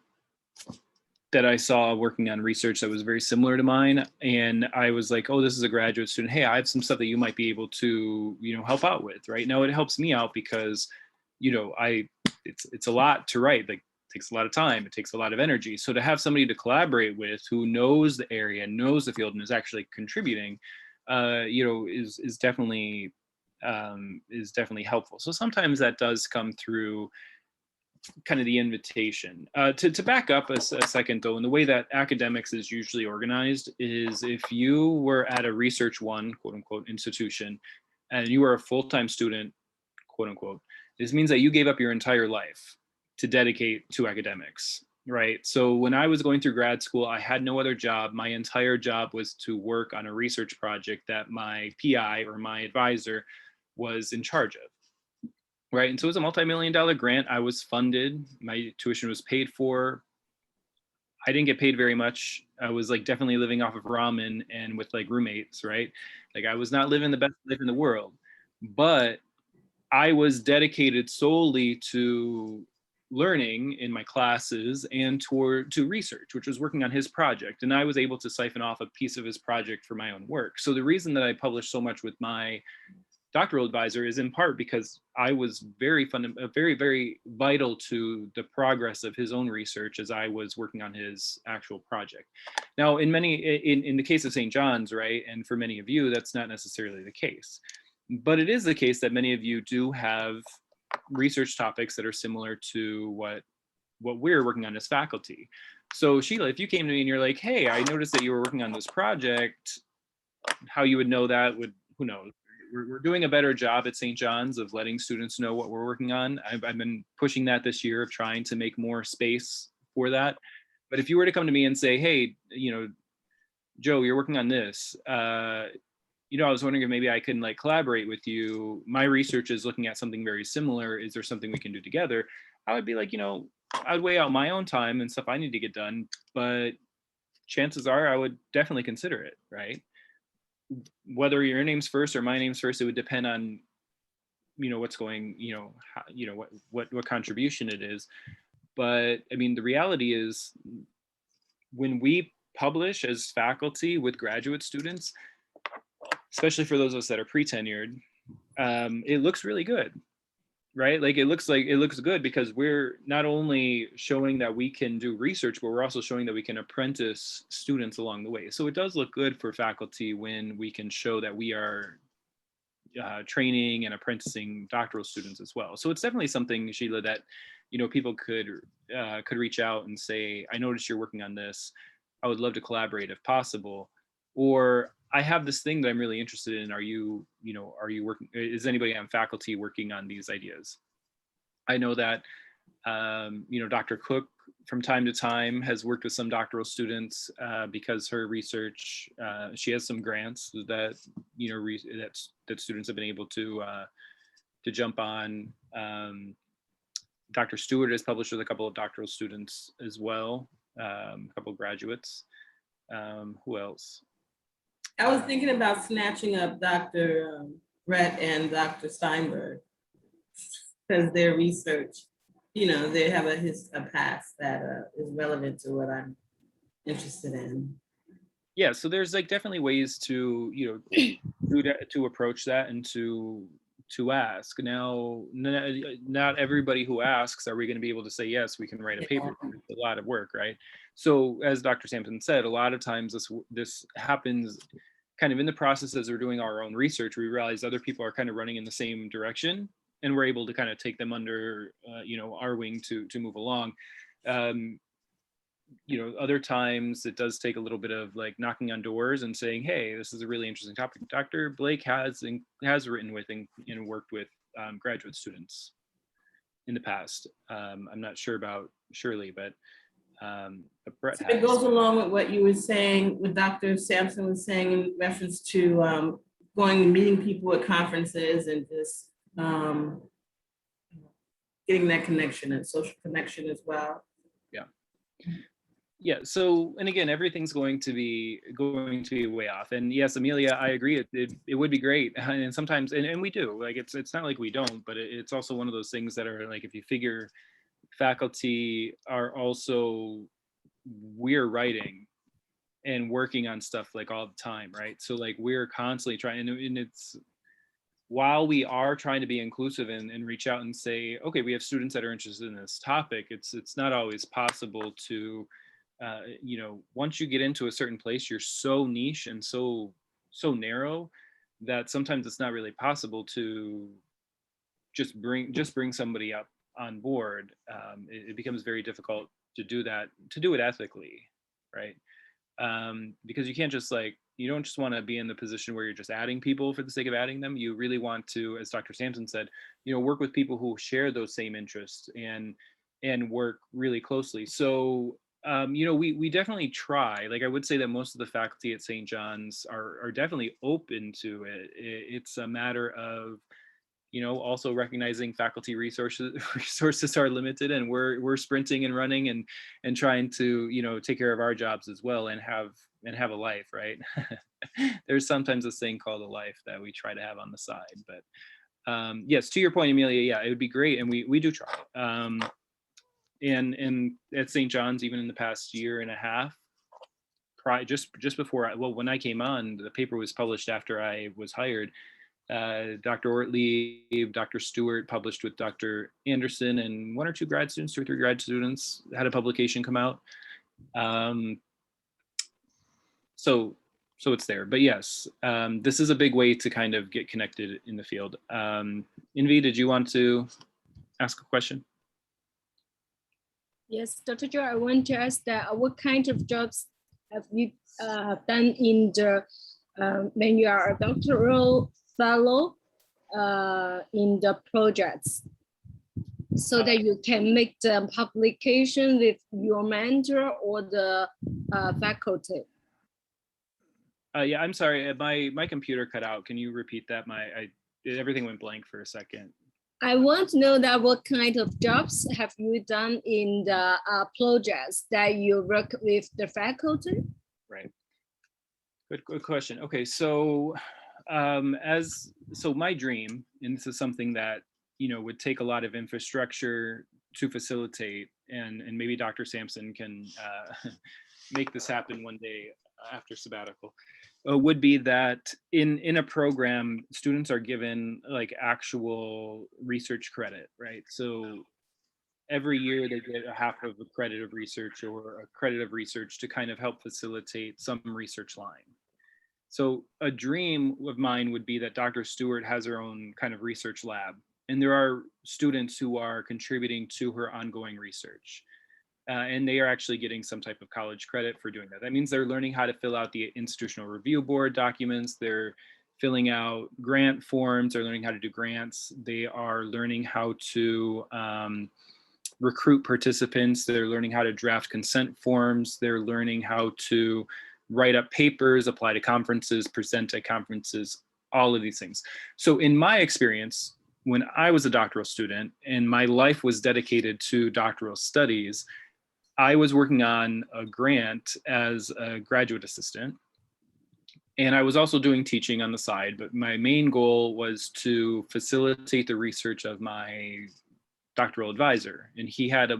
[SPEAKER 1] that I saw working on research that was very similar to mine, and I was like, oh, this is a graduate student, hey, I have some stuff that you might be able to, you know, help out with, right? Now it helps me out because, you know, it's a lot to write, like it takes a lot of time, it takes a lot of energy. So to have somebody to collaborate with who knows the area, knows the field, and is actually contributing, you know, is definitely helpful. So sometimes that does come through kind of the invitation. To back up a second though, and the way that academics is usually organized is if you were at a research one, quote unquote, institution, and you were a full-time student, quote unquote, this means that you gave up your entire life to dedicate to academics, right? So when I was going through grad school, I had no other job. My entire job was to work on a research project that my PI or my advisor was in charge of. Right. And so it was a multi-million-dollar grant. I was funded. My tuition was paid for. I didn't get paid very much. I was like definitely living off of ramen and with like roommates, right? Like I was not living the best life in the world, but I was dedicated solely to learning in my classes and to research, which was working on his project. And I was able to siphon off a piece of his project for my own work. So the reason that I published so much with my doctoral advisor is in part because I was very, very vital to the progress of his own research as I was working on his actual project. Now, in the case of St. John's, right, and for many of you, that's not necessarily the case. But it is the case that many of you do have research topics that are similar to what we're working on as faculty. So Sheila, if you came to me and you're like, hey, I noticed that you were working on this project, how you would know that would, who knows? We're doing a better job at St. John's of letting students know what we're working on. I've been pushing that this year of trying to make more space for that. But if you were to come to me and say, hey, you know, Joe, you're working on this, you know, I was wondering if maybe I can like collaborate with you. My research is looking at something very similar. Is there something we can do together? I would be like, you know, I'd weigh out my own time and stuff I need to get done, but chances are I would definitely consider it, right? Whether your name's first or my name's first, it would depend on, you know, what's going, you know, how, you know, what contribution it is. But I mean, the reality is when we publish as faculty with graduate students, especially for those of us that are pre-tenured, it looks really good, right? Like it looks good because we're not only showing that we can do research, but we're also showing that we can apprentice students along the way. So it does look good for faculty when we can show that we are training and apprenticing doctoral students as well. So it's definitely something, Sheila, that, you know, people could reach out and say, I noticed you're working on this. I would love to collaborate if possible. Or I have this thing that I'm really interested in. Are you working, is anybody on faculty working on these ideas? I know that, you know, Dr. Cook from time to time has worked with some doctoral students because her research, she has some grants that, that students have been able to jump on. Dr. Stewart has published with a couple of doctoral students as well, a couple of graduates. Who else?
[SPEAKER 6] I was thinking about snatching up Dr. Brett and Dr. Steinberg because their research, they have a past that is relevant to what I'm interested in.
[SPEAKER 1] Yeah, so there's like definitely ways to, to approach that and to ask. Now, not everybody who asks are we going to be able to say yes, we can write a paper. It's a lot of work, right? So as Dr. Sampson said, a lot of times this happens kind of in the process as we're doing our own research. We realize other people are kind of running in the same direction, and we're able to kind of take them under our wing to move along. Other times it does take a little bit of like knocking on doors and saying, hey, this is a really interesting topic. Dr. Blake has written with and worked with graduate students in the past. I'm not sure about Shirley, but Brett has.
[SPEAKER 6] It goes along with what you were saying, what Dr. Sampson was saying in reference to going and meeting people at conferences and just getting that connection and social connection as well.
[SPEAKER 1] Yeah. So, and again, everything's going to be way off. And yes, Amelia, I agree. It would be great. And sometimes, and we do, like, it's not like we don't, but it's also one of those things that are like, if you figure faculty are also, we're writing and working on stuff like all the time, right? So like we're constantly trying, and it's, while we are trying to be inclusive and reach out and say, okay, we have students that are interested in this topic, it's not always possible to, once you get into a certain place, you're so niche and so narrow that sometimes it's not really possible to just bring somebody up on board. It becomes very difficult to do it ethically, right? Because you can't just you don't just want to be in the position where you're just adding people for the sake of adding them. You really want to, as Dr. Sampson said, work with people who share those same interests and work really closely. So, we definitely try. Like, I would say that most of the faculty at St. John's are definitely open to it. It's a matter of, also recognizing faculty resources are limited, and we're sprinting and running and trying to, take care of our jobs as well and have a life, right? There's sometimes this thing called a life that we try to have on the side. But yes, to your point, Amelia, yeah, it would be great, and we do try. And at St. John's, even in the past year and a half, just before when I came on, the paper was published after I was hired. Dr. Ortlieb, Dr. Stewart published with Dr. Anderson, and 1 or 2 grad students, 2 or 3 grad students had a publication come out. So it's there. But yes, this is a big way to kind of get connected in the field. Invi, did you want to ask a question?
[SPEAKER 7] Yes, Dr. Joe, I want to ask that what kind of jobs have you done in the when you are a doctoral fellow in the projects, so that you can make the publication with your mentor or the faculty?
[SPEAKER 1] Yeah, I'm sorry, my computer cut out. Can you repeat that? Everything went blank for a second.
[SPEAKER 7] I want to know that what kind of jobs have you done in the projects that you work with the faculty?
[SPEAKER 1] Right. Good question. Okay, so my dream, and this is something that would take a lot of infrastructure to facilitate, and maybe Dr. Sampson can make this happen one day after sabbatical, would be that in a program, students are given like actual research credit, right? So every year they get a half of a credit of research or a credit of research to kind of help facilitate some research line. So a dream of mine would be that Dr. Stewart has her own kind of research lab, and there are students who are contributing to her ongoing research. And they are actually getting some type of college credit for doing that. That means they're learning how to fill out the Institutional Review Board documents. They're filling out grant forms. They're learning how to do grants. They are learning how to recruit participants. They're learning how to draft consent forms. They're learning how to write up papers, apply to conferences, present at conferences, all of these things. So in my experience, when I was a doctoral student and my life was dedicated to doctoral studies, I was working on a grant as a graduate assistant. And I was also doing teaching on the side, but my main goal was to facilitate the research of my doctoral advisor. And he had a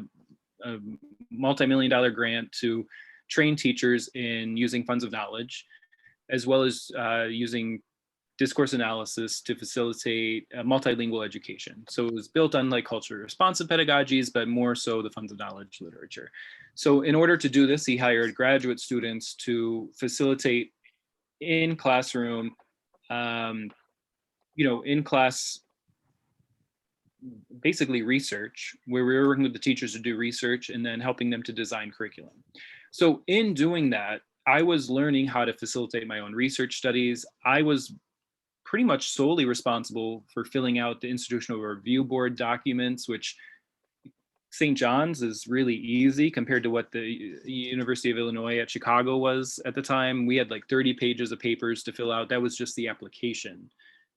[SPEAKER 1] multi-million-dollar grant to train teachers in using funds of knowledge, as well as using discourse analysis to facilitate multilingual education. So it was built on like culturally responsive pedagogies, but more so the funds of knowledge literature. So in order to do this, he hired graduate students to facilitate in classroom, in class, basically research, where we were working with the teachers to do research and then helping them to design curriculum. So in doing that, I was learning how to facilitate my own research studies. I was pretty much solely responsible for filling out the Institutional Review Board documents, which St. John's is really easy compared to what the University of Illinois at Chicago was at the time. We had like 30 pages of papers to fill out. That was just the application.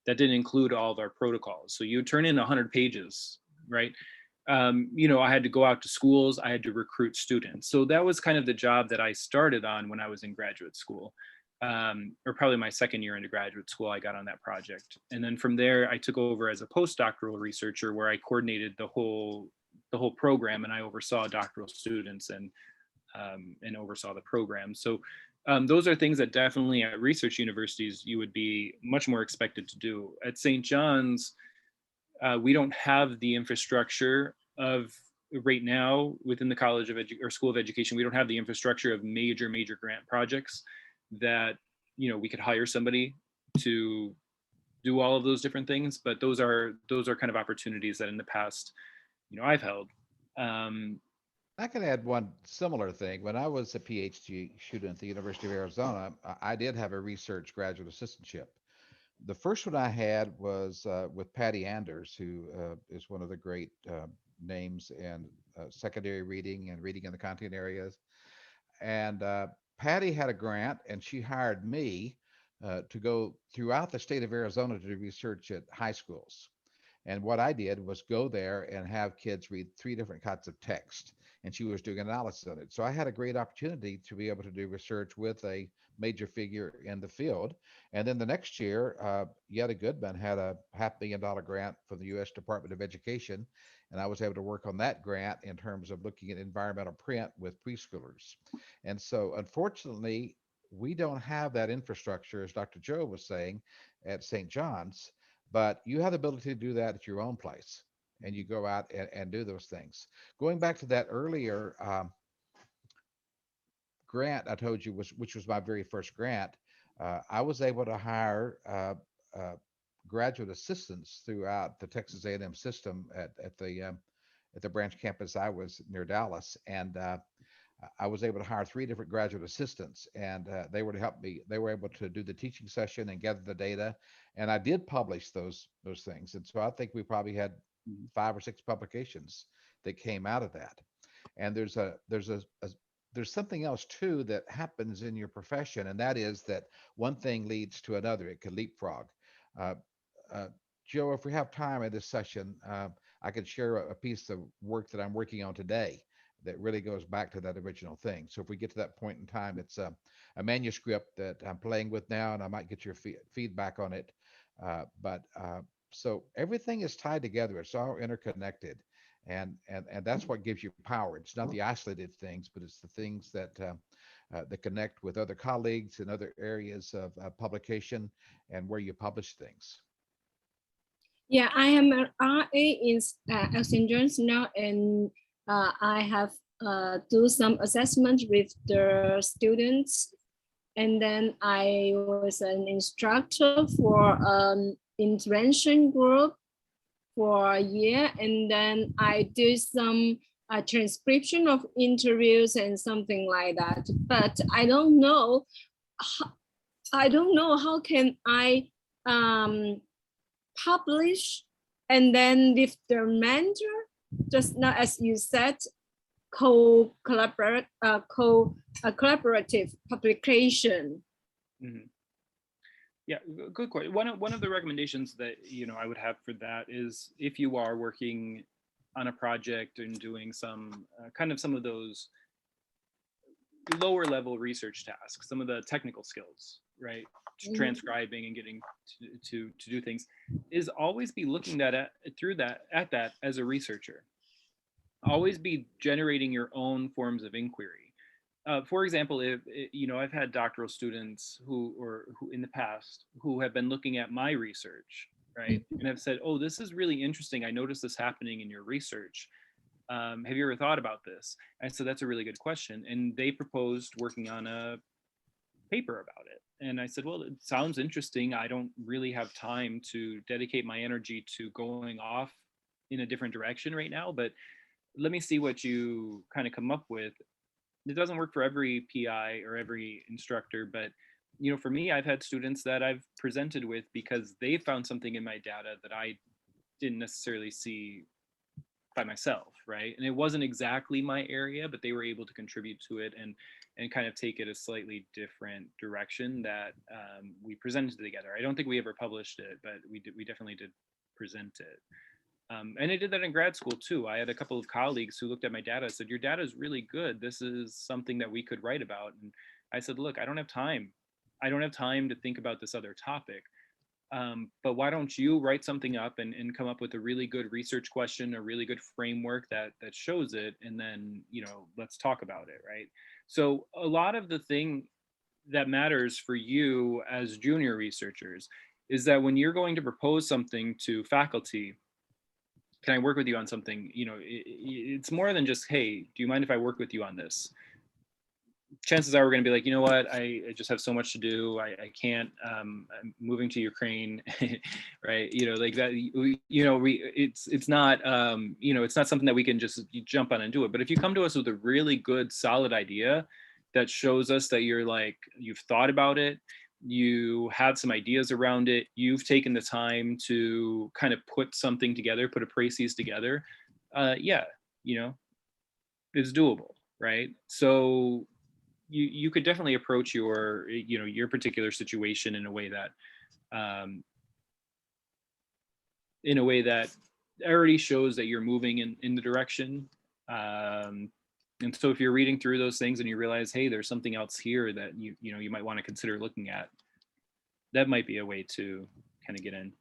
[SPEAKER 1] That didn't include all of our protocols. So you would turn in 100 pages, right? I had to go out to schools. I had to recruit students. So that was kind of the job that I started on when I was in graduate school. Or probably my second year into graduate school, I got on that project. And then from there, I took over as a postdoctoral researcher where I coordinated the whole program, and I oversaw doctoral students and oversaw the program. So those are things that definitely at research universities you would be much more expected to do. At St. John's, we don't have the infrastructure of right now within the College of or School of Education. We don't have the infrastructure of major grant projects that we could hire somebody to do all of those different things. But those are kind of opportunities that in the past I've held.
[SPEAKER 5] I can add one similar thing. When I was a PhD student at the University of Arizona, I did have a research graduate assistantship. The first one I had was with Patty Anders, who is one of the great names in secondary reading and reading in the content areas. And Patty had a grant, and she hired me to go throughout the state of Arizona to do research at high schools. And what I did was go there and have kids read 3 different kinds of text, and she was doing analysis on it. So I had a great opportunity to be able to do research with a major figure in the field. And then the next year, Yetta Goodman had a $500,000 grant from the U.S. Department of Education, and I was able to work on that grant in terms of looking at environmental print with preschoolers. And so unfortunately, we don't have that infrastructure, as Dr. Joe was saying, at St. John's. But you have the ability to do that at your own place, and you go out and do those things. Going back to that earlier grant I told you, which was my very first grant, I was able to hire graduate assistants throughout the Texas A&M system at the branch campus I was near Dallas, and I was able to hire 3 different graduate assistants, and they were to help me. They were able to do the teaching session and gather the data, and I did publish those things. And so I think we probably had 5 or 6 publications that came out of that. And there's something else too that happens in your profession, and that is that one thing leads to another. It can leapfrog. Joe, if we have time in this session, I could share a piece of work that I'm working on today that really goes back to that original thing. So if we get to that point in time, it's a manuscript that I'm playing with now, and I might get your feedback on it. So everything is tied together. It's all interconnected, and that's what gives you power. It's not the isolated things, but it's the things that that connect with other colleagues in other areas of publication and where you publish things.
[SPEAKER 7] Yeah, I am an RA in St. John's now, and I have do some assessment with the students, and then I was an instructor for an intervention group for a year, and then I do some transcription of interviews and something like that. But I don't know how can I publish and then with the mentor just now, as you said, collaborative publication.
[SPEAKER 1] Mhm. Yeah, good question. One of the recommendations that I would have for that is if you are working on a project and doing some some of those lower level research tasks, some of the technical skills, right? Transcribing and getting to do things, is always be looking at that as a researcher. Always be generating your own forms of inquiry. For example, if I've had doctoral students who in the past who have been looking at my research, right, and have said, "Oh, this is really interesting. I noticed this happening in your research. Have you ever thought about this?" I said, "That's a really good question." And they proposed working on a paper about it. And I said, "Well, it sounds interesting. I don't really have time to dedicate my energy to going off in a different direction right now, but let me see what you kind of come up with." It doesn't work for every PI or every instructor, but for me, I've had students that I've presented with because they found something in my data that I didn't necessarily see by myself, right? And it wasn't exactly my area, but they were able to contribute to it and kind of take it a slightly different direction that we presented together. I don't think we ever published it, but we definitely did present it. And I did that in grad school too. I had a couple of colleagues who looked at my data and said, "Your data is really good. This is something that we could write about." And I said, "Look, I don't have time. I don't have time to think about this other topic. But why don't you write something up and come up with a really good research question, a really good framework that shows it, and then let's talk about it," right? So a lot of the thing that matters for you as junior researchers is that when you're going to propose something to faculty, "Can I work with you on something?" It's more than just, "Hey, do you mind if I work with you on this?" Chances are we're going to be like, "You know what, I just have so much to do. I can't. I'm moving to Ukraine," right? Like that. It's not. It's not something that we can just jump on and do it. But if you come to us with a really good, solid idea that shows us that you've thought about it, you have some ideas around it, you've taken the time to kind of put something together, put a précis together, yeah, it's doable, right? So you could definitely approach your particular situation in a way that already shows that you're moving in the direction. And so if you're reading through those things and you realize, hey, there's something else here that you might want to consider looking at, that might be a way to kind of get in.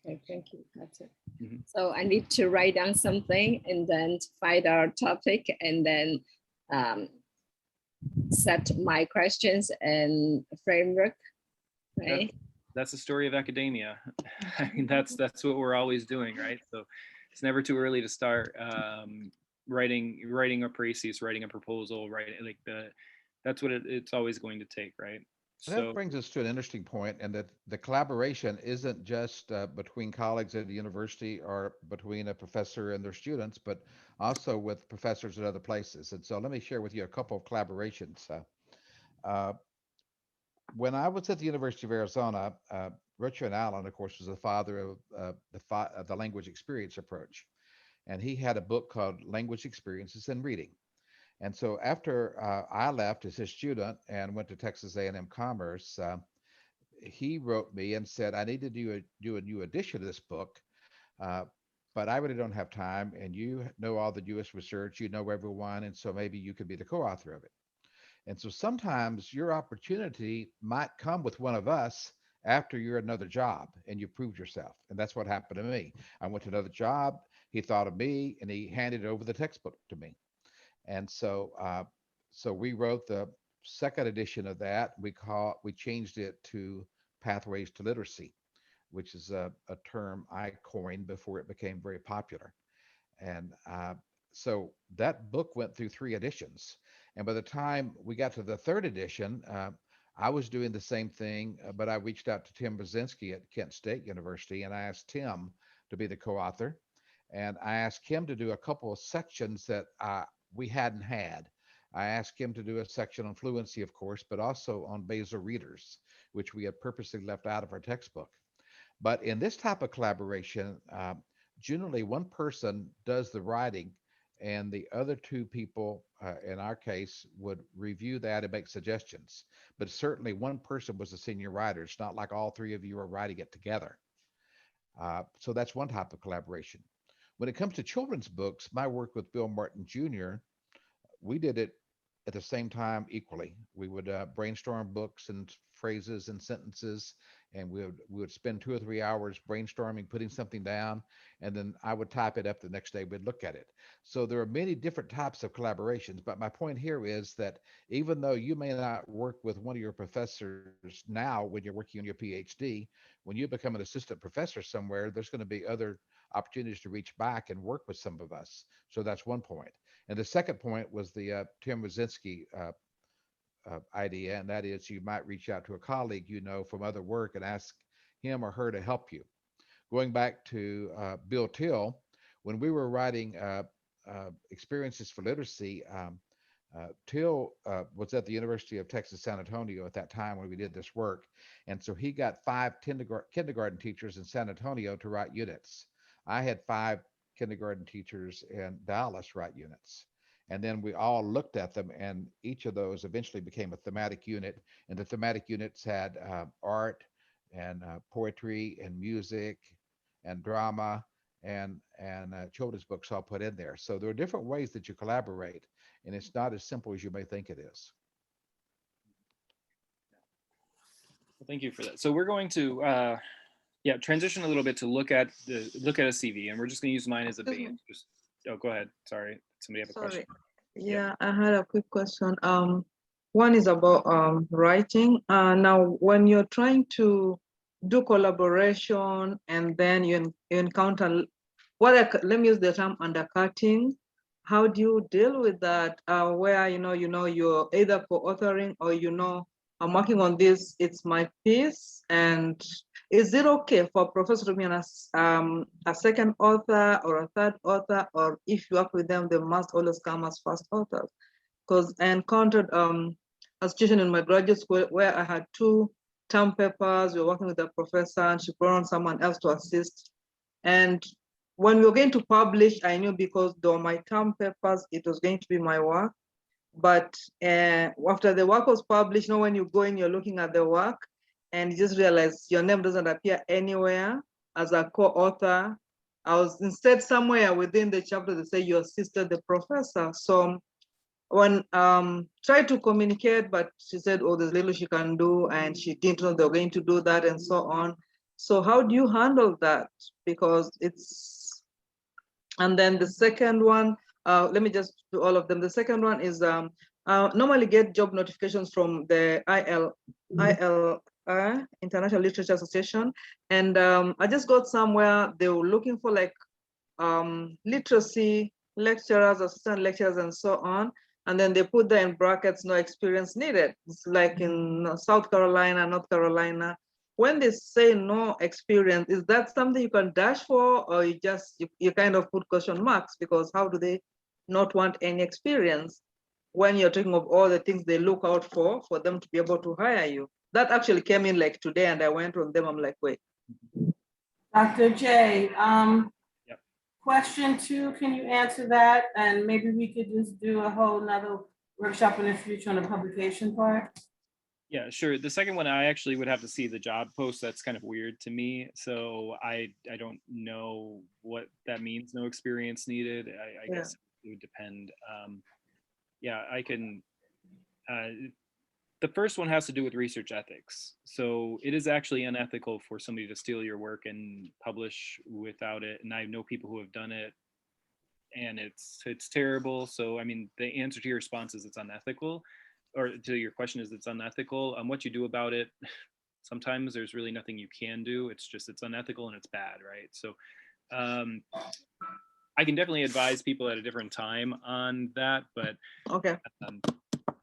[SPEAKER 7] Okay, thank you. That's it.
[SPEAKER 1] Mhm.
[SPEAKER 7] So I need to write down something and then find our topic and then set my questions and framework, right?
[SPEAKER 1] That's the story of academia. I mean, that's what we're always doing, right? So it's never too early to start writing a précis, writing a proposal, writing that's what it's always going to take, right?
[SPEAKER 5] And that brings us to an interesting point, and that the collaboration isn't just between colleagues at the university or between a professor and their students, but also with professors at other places. And so let me share with you a couple of collaborations. When I was at the University of Arizona, Richard Allen, of course, was the father of the language experience approach. And he had a book called Language Experiences in Reading. And so after I left as his student and went to Texas A&M Commerce, he wrote me and said, "I need to do a new edition of this book, but I really don't have time. And you know all the U.S. research, you know everyone, and so maybe you could be the co-author of it." And so sometimes your opportunity might come with one of us after you're at another job and you proved yourself. And that's what happened to me. I went to another job. He thought of me and he handed over the textbook to me. And so we wrote the second edition of that. We changed it to Pathways to Literacy, which is a term I coined before it became very popular. And so that book went through 3 editions. And by the time we got to the 3rd edition, I was doing the same thing, but I reached out to Tim Brzezinski at Kent State University and I asked Tim to be the co-author. And I asked him to do a couple of sections that we hadn't had. I asked him to do a section on fluency, of course, but also on basal readers, which we had purposely left out of our textbook. But in this type of collaboration, generally one person does the writing and the other two people, in our case, would review that and make suggestions. But certainly one person was the senior writer. It's not like all three of you are writing it together. So that's one type of collaboration. When it comes to children's books, my work with Bill Martin Jr., we did it at the same time equally. We would brainstorm books and phrases and sentences, and we would spend 2 or 3 hours brainstorming, putting something down, and then I would type it up the next day. We'd look at it. So there are many different types of collaborations. But my point here is that even though you may not work with one of your professors now when you're working on your PhD, when you become an assistant professor somewhere, there's going to be other opportunities to reach back and work with some of us. So that's one point. And the second point was the Tim Rosinski idea, and that is you might reach out to a colleague you know from other work and ask him or her to help you. Going back to Bill Till, when we were writing Experiences for Literacy, Till was at the University of Texas San Antonio at that time when we did this work. And so he got 5 kindergarten teachers in San Antonio to write units. I had 5 kindergarten teachers in Dallas write units. And then we all looked at them, and each of those eventually became a thematic unit. And the thematic units had art and poetry and music and drama and children's books all put in there. So there are different ways that you collaborate, and it's not as simple as you may think it is.
[SPEAKER 1] Well, thank you for that. So we're going to transition a little bit to look at a CV, and we're just going to use mine as a
[SPEAKER 8] Excuse
[SPEAKER 1] base. Just, go ahead. Sorry, somebody have a question.
[SPEAKER 8] Yeah, I had a quick question. One is about writing. Now, when you're trying to do collaboration and then you encounter let me use the term undercutting. How do you deal with that? Where you're either co-authoring or I'm working on this. It's my piece, and is it okay for a professor to be a second author or a third author, or if you work with them, they must always come as first authors? Because I encountered a situation in my graduate school where I had 2 term papers. We were working with a professor, and she brought on someone else to assist. And when we were going to publish, I knew because they were my term papers, it was going to be my work. But after the work was published, when you go in, you're looking at the work, and you just realize your name doesn't appear anywhere as a co-author. I was instead somewhere within the chapter they say you assisted the professor. So when tried to communicate, but she said, oh, there's little she can do, and she didn't know they were going to do that, and so on. So how do you handle that? Because and then the second one, let me just do all of them. The second one is normally get job notifications from the International Literature Association. And I just got somewhere, they were looking for like literacy lecturers, assistant lecturers, and so on. And then they put there in brackets, no experience needed. It's like in South Carolina, North Carolina. When they say no experience, is that something you can dash for, or you kind of put question marks? Because how do they not want any experience when you're talking of all the things they look out for them to be able to hire you? That actually came in like today, and I went on them. I'm like, wait.
[SPEAKER 6] Dr. J, question 2, can you answer that? And maybe we could just do a whole nother workshop in the future on the publication part.
[SPEAKER 1] Yeah, sure. The second one, I actually would have to see the job post. That's kind of weird to me. So I don't know what that means. No experience needed. I guess it would depend. I can. The first one has to do with research ethics. So it is actually unethical for somebody to steal your work and publish without it. And I know people who have done it, and it's terrible. So I mean, the answer to your response is it's unethical. Or to your question is it's unethical. What you do about it, sometimes there's really nothing you can do. It's unethical and it's bad, right? So I can definitely advise people at a different time on that, but
[SPEAKER 8] okay.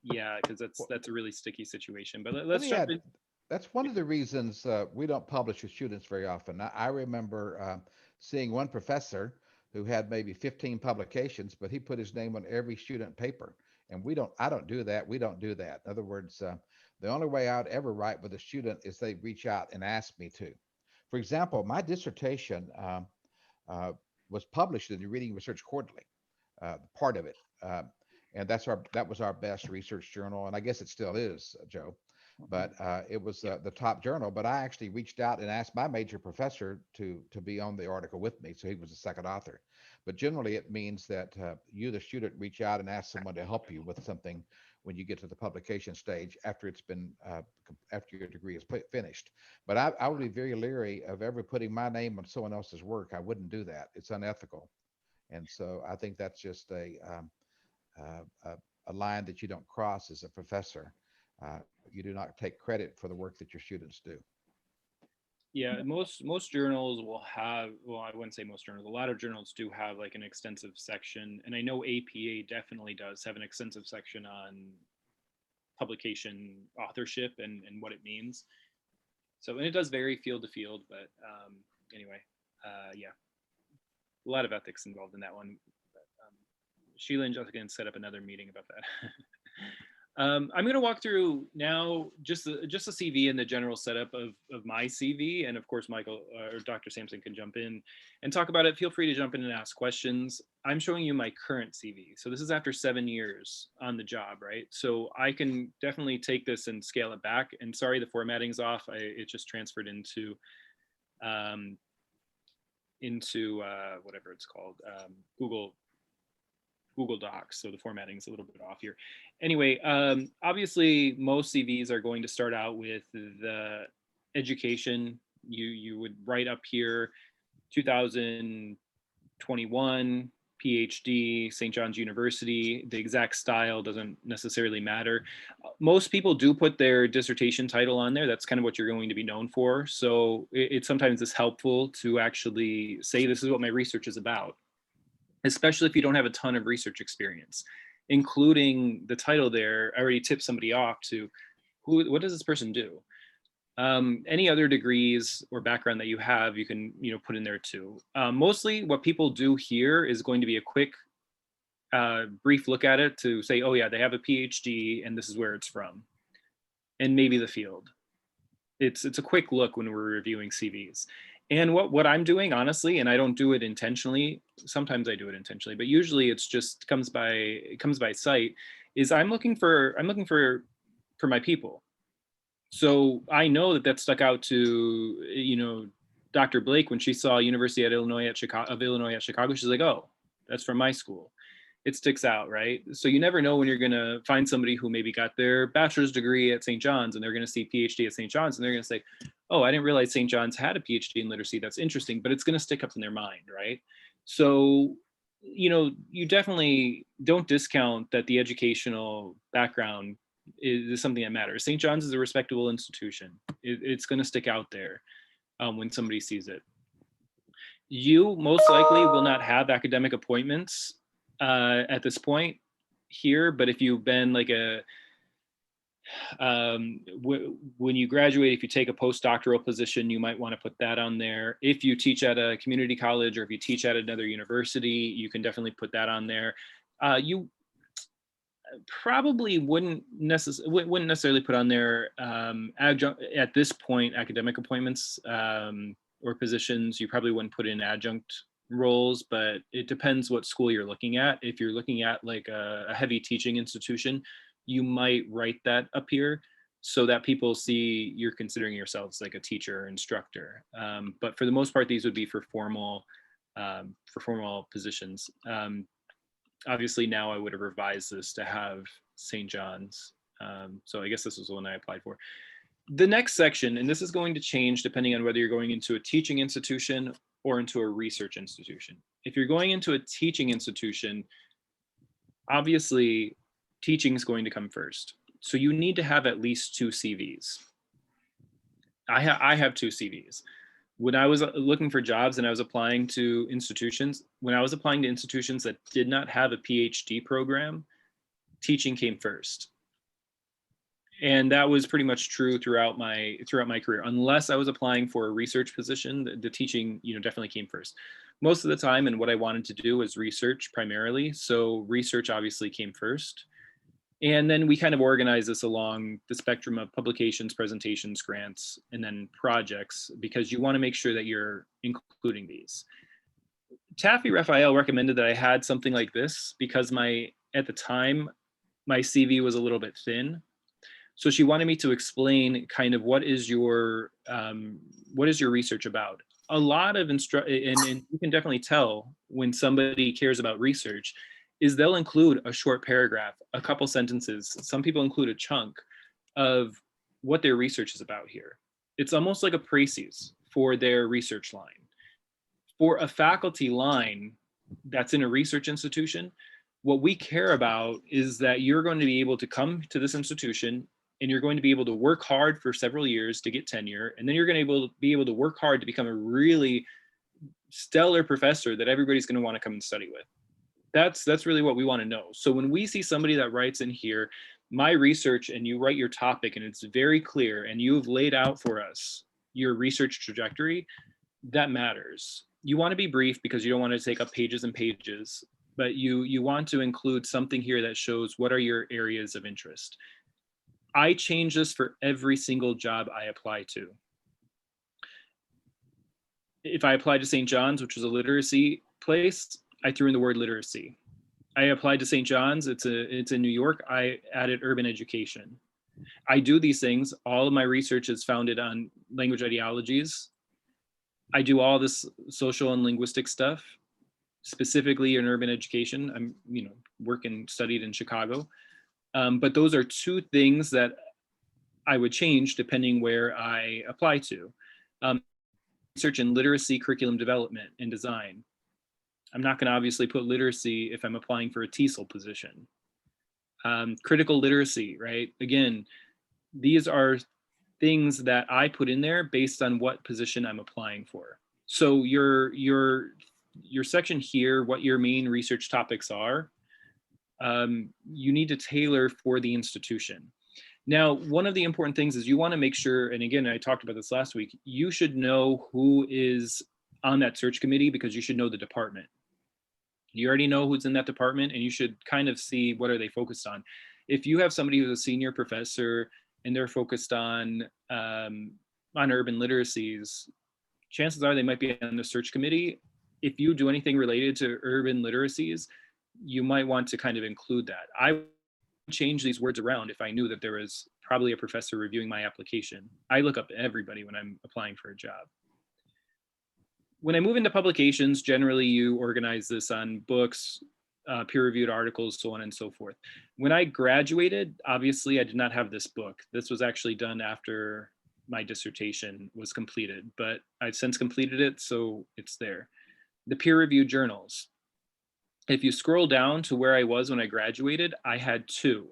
[SPEAKER 1] Because that's a really sticky situation. But let's jump in.
[SPEAKER 5] That's one of the reasons we don't publish with students very often. I remember seeing one professor who had maybe 15 publications, but he put his name on every student paper. And I don't do that. We don't do that. In other words, the only way I'd ever write with a student is they reach out and ask me to. For example, my dissertation, was published in the Reading Research Quarterly, part of it. And that was our best research journal, and I guess it still is, Joe. But it was the top journal. But I actually reached out and asked my major professor to be on the article with me, so he was the second author. But generally, it means that you, the student, reach out and ask someone to help you with something when you get to the publication stage after it's been after your degree is finished. But I would be very leery of ever putting my name on someone else's work. I wouldn't do that. It's unethical, and so I think that's just a line that you don't cross as a professor. You do not take credit for the work that your students do.
[SPEAKER 1] Yeah, most journals will have, well, I wouldn't say most journals, a lot of journals do have like an extensive section, and I know APA definitely does have an extensive section on publication authorship and what it means. So, and it does vary field to field, but anyway, yeah, a lot of ethics involved in that one. But, Sheila and Jessica can set up another meeting about that. I'm going to walk through now just a CV and the general setup of my CV. And of course, Michael or Dr. Sampson can jump in and talk about it. Feel free to jump in and ask questions. I'm showing you my current CV. So this is after 7 years on the job, right? So I can definitely take this and scale it back. And sorry, the formatting's off. It just transferred into whatever it's called, Google Docs, so the formatting is a little bit off here. Anyway, obviously most CVs are going to start out with the education. You would write up here 2021 PhD, St. John's University. The exact style doesn't necessarily matter. Most people do put their dissertation title on there. That's kind of what you're going to be known for. So it sometimes is helpful to actually say this is what my research is about, especially if you don't have a ton of research experience. Including the title there, I already tipped somebody off to what does this person do? Any other degrees or background that you have, you can put in there too. Mostly what people do here is going to be a quick, brief look at it to say, oh yeah, they have a PhD and this is where it's from, and maybe the field. It's a quick look when we're reviewing CVs. And what I'm doing, honestly, and I don't do it intentionally, sometimes I do it intentionally, but usually it's just comes by sight, is I'm looking for my people. So I know that stuck out to Dr. Blake when she saw University of Illinois at Chicago. She's like, oh, that's from my school. It sticks out, right? So you never know when you're going to find somebody who maybe got their bachelor's degree at St. John's and they're going to see PhD at St. John's and they're going to say, oh, I didn't realize St. John's had a PhD in literacy. That's interesting, but it's going to stick up in their mind, right? So, you definitely don't discount that the educational background is something that matters. St. John's is a respectable institution. It's going to stick out there when somebody sees it. You most likely will not have academic appointments at this point here, but if you've been like when you graduate, if you take a postdoctoral position, you might want to put that on there. If you teach at a community college or if you teach at another university, you can definitely put that on there. You probably wouldn't necessarily put on there adjunct at this point, academic appointments or positions. You probably wouldn't put in adjunct roles, but it depends what school you're looking at. If you're looking at like a heavy teaching institution, you might write that up here so that people see you're considering yourselves like a teacher or instructor. But for the most part, these would be for formal positions. Obviously now I would have revised this to have St. John's. So I guess this was the one I applied for. The next section, and this is going to change depending on whether you're going into a teaching institution or into a research institution. If you're going into a teaching institution, obviously teaching is going to come first. So you need to have at least 2 CVs. I have 2 CVs. When I was looking for jobs and I was applying to institutions, that did not have a PhD program, teaching came first. And that was pretty much true throughout my career. Unless I was applying for a research position, the teaching, definitely came first. Most of the time, and what I wanted to do was research primarily. So research obviously came first. And then we kind of organize this along the spectrum of publications, presentations, grants, and then projects, because you want to make sure that you're including these. Taffy Raphael recommended that I had something like this because at the time, my CV was a little bit thin. So she wanted me to explain kind of what is your research about. A lot of and you can definitely tell when somebody cares about research is they'll include a short paragraph, a couple sentences. Some people include a chunk of what their research is about here. It's almost like a précis for their research line. For a faculty line that's in a research institution, what we care about is that you're going to be able to come to this institution and you're going to be able to work hard for several years to get tenure, and then you're going to be able to work hard to become a really stellar professor that everybody's going to want to come and study with. That's really what we want to know. So when we see somebody that writes in here, my research, and you write your topic and it's very clear and you've laid out for us your research trajectory, that matters. You want to be brief because you don't want to take up pages and pages, but you want to include something here that shows what are your areas of interest. I change this for every single job I apply to. If I applied to St. John's, which was a literacy place, I threw in the word literacy. I applied to St. John's, it's in New York, I added urban education. I do these things. All of my research is founded on language ideologies. I do all this social and linguistic stuff, specifically in urban education. I'm, studied in Chicago. But those are two things that I would change depending where I apply to. Research in literacy, curriculum development, and design. I'm not going to obviously put literacy if I'm applying for a TESOL position. Critical literacy, right? Again, these are things that I put in there based on what position I'm applying for. So your section here, what your main research topics are, you need to tailor for the institution. Now, one of the important things is you want to make sure, and again, I talked about this last week, you should know who is on that search committee because you should know the department. You already know who's in that department and you should kind of see what are they focused on. If you have somebody who's a senior professor and they're focused on urban literacies, chances are they might be on the search committee. If you do anything related to urban literacies, you might want to kind of include that. I would change these words around if I knew that there was probably a professor reviewing my application. I look up everybody when I'm applying for a job. When I move into publications, generally you organize this on books, peer-reviewed articles, so on and so forth. When I graduated, obviously I did not have this book. This was actually done after my dissertation was completed, but I've since completed it, so it's there. The peer-reviewed journals. If you scroll down to where I was when I graduated, I had 2.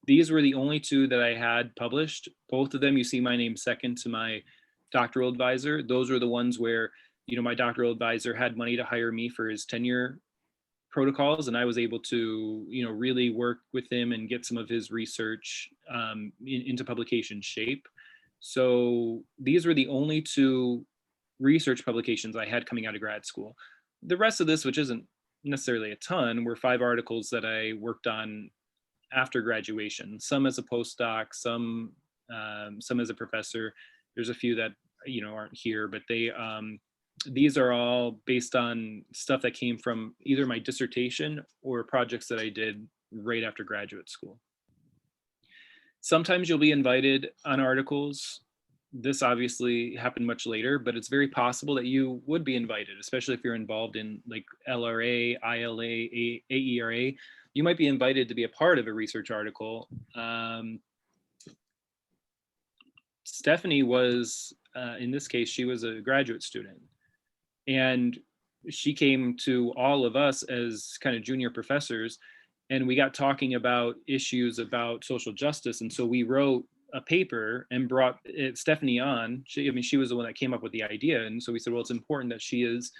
[SPEAKER 1] These were the only 2 that I had published. Both of them, you see my name second to my doctoral advisor. Those were the ones where, my doctoral advisor had money to hire me for his tenure protocols, and I was able to, really work with him and get some of his research into publication shape. So these were the only 2 research publications I had coming out of grad school. The rest of this, which isn't necessarily a ton, were 5 articles that I worked on after graduation, some as a postdoc, some as a professor. There's a few that aren't here, but these are all based on stuff that came from either my dissertation or projects that I did right after graduate school. Sometimes you'll be invited on articles. This obviously happened much later, but it's very possible that you would be invited, especially if you're involved in like LRA, ILA, AERA. You might be invited to be a part of a research article. Stephanie was, in this case, she was a graduate student. And she came to all of us as kind of junior professors, and we got talking about issues about social justice. And so we wrote a paper and brought Stephanie on. She was the one that came up with the idea. And so we said, well, it's important that she is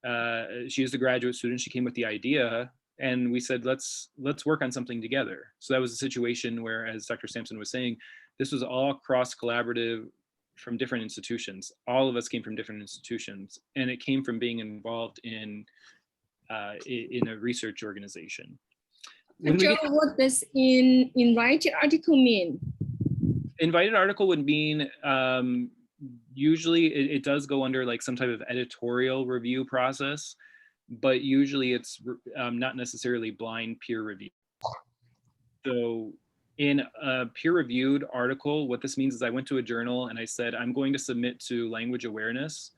[SPEAKER 1] a graduate student. She came with the idea. And we said, let's work on something together. So that was a situation where, as Dr. Sampson was saying, this was all cross-collaborative from different institutions. All of us came from different institutions, and it came from being involved in a research organization.
[SPEAKER 7] Joe, what does invited article mean?
[SPEAKER 1] Invited article would mean, usually it does go under like some type of editorial review process. but usually it's not necessarily blind peer review. So in a peer-reviewed article, what this means is I went to a journal and I said, I'm going to submit to Language Awareness,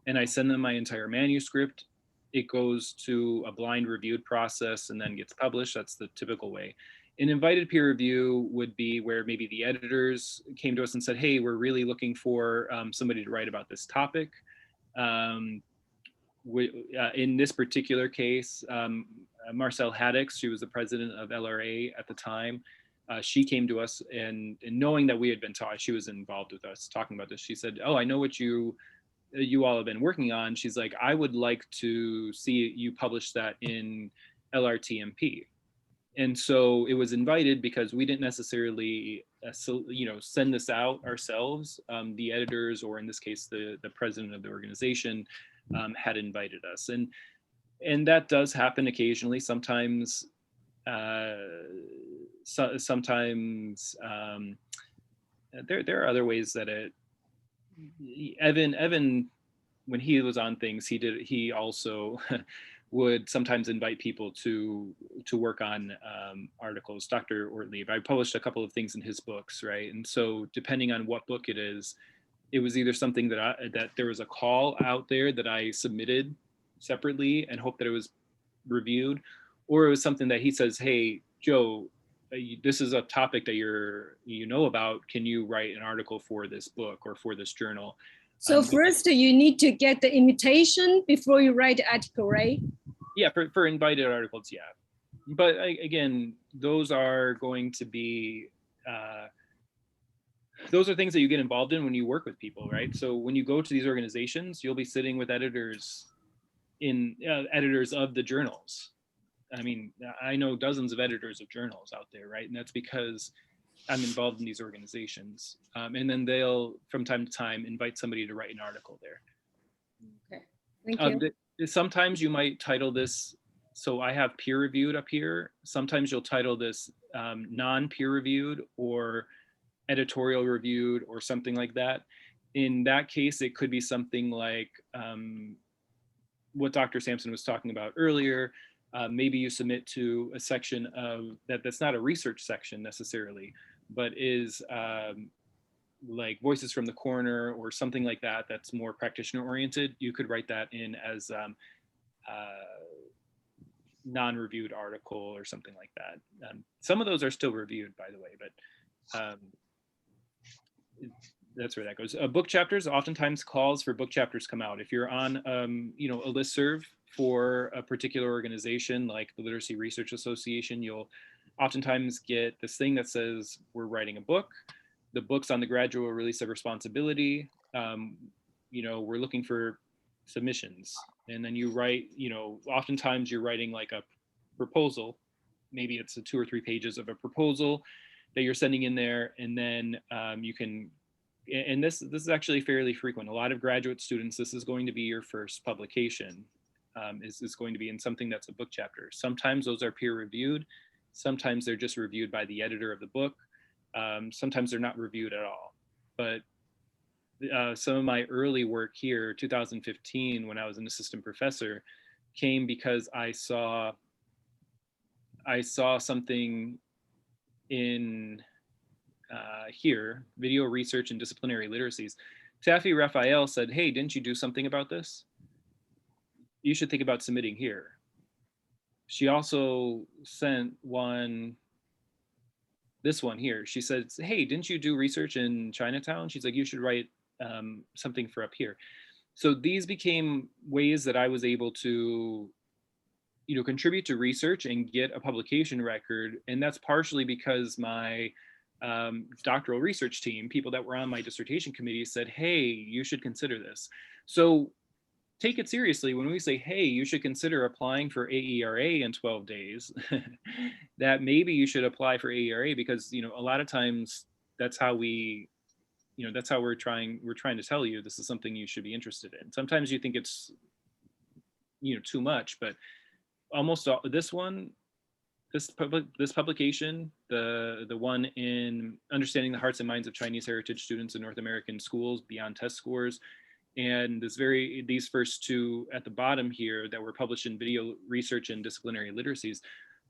[SPEAKER 1] and I send them my entire manuscript. It goes to a blind reviewed process and then gets published. That's the typical way. An invited peer review would be where maybe the editors came to us and said, hey, we're really looking for somebody to write about this topic. In this particular case, Marcel Haddix, she was the president of LRA at the time. She came to us and knowing that we had been taught, she was involved with us talking about this. She said, oh, I know what you all have been working on. She's like, I would like to see you publish that in LRTMP. And so it was invited because we didn't necessarily, send this out ourselves. The editors, or in this case, the president of the organization, had invited us. And that does happen occasionally. Sometimes, there are other ways that Evan, when he was on things, he also would sometimes invite people to work on articles. Dr. Ortlieb, I published a couple of things in his books, right? And so depending on what book it is, it was either something that there was a call out there that I submitted separately and hoped that it was reviewed, or it was something that he says, hey, Joe, this is a topic that you know about. Can you write an article for this book or for this journal?
[SPEAKER 7] So first you need to get the invitation before you write the article, right?
[SPEAKER 1] Yeah, for invited articles, yeah. But again, those are going to be, those are things that you get involved in when you work with people, right? So when you go to these organizations, you'll be sitting with editors of the journals. I mean, I know dozens of editors of journals out there, right? And that's because I'm involved in these organizations. And then they'll, from time to time, invite somebody to write an article there.
[SPEAKER 7] Okay, thank you.
[SPEAKER 1] Sometimes you might title this, so I have peer reviewed up here. Sometimes you'll title this non-peer reviewed or editorial reviewed or something like that. In that case, it could be something like what Dr. Sampson was talking about earlier. Maybe you submit to a section of that's not a research section necessarily, but is like Voices from the Corner or something like that, that's more practitioner oriented. You could write that in as non-reviewed article or something like that. Some of those are still reviewed, by the way, but that's where that goes. Book chapters, oftentimes calls for book chapters come out. If you're on a listserv for a particular organization like the Literacy Research Association, you'll oftentimes get this thing that says we're writing a book. The book's on the gradual release of responsibility. We're looking for submissions. And then you write, oftentimes you're writing like a proposal. Maybe it's 2 or 3 pages of a proposal that you're sending in there. And then you can, and this is actually fairly frequent. A lot of graduate students, this is going to be your first publication. Is going to be in something that's a book chapter. Sometimes those are peer reviewed. Sometimes they're just reviewed by the editor of the book. Sometimes they're not reviewed at all. But some of my early work here, 2015, when I was an assistant professor, came because I saw something in here, Video Research and Disciplinary Literacies. Taffy Raphael said, hey, didn't you do something about this? You should think about submitting here. She also sent this one here. She said, hey, didn't you do research in Chinatown? She's like, you should write something for up here. So these became ways that I was able to, contribute to research and get a publication record. And that's partially because my doctoral research team, people that were on my dissertation committee, said, hey, you should consider this. So take it seriously when we say, hey, you should consider applying for AERA in 12 days, that maybe you should apply for AERA because, a lot of times that's how we're trying to tell you this is something you should be interested in. Sometimes you think it's, too much, but almost all, this publication, the one in Understanding the Hearts and Minds of Chinese Heritage Students in North American Schools Beyond Test Scores, And these first two at the bottom here that were published in Video Research and Disciplinary Literacies,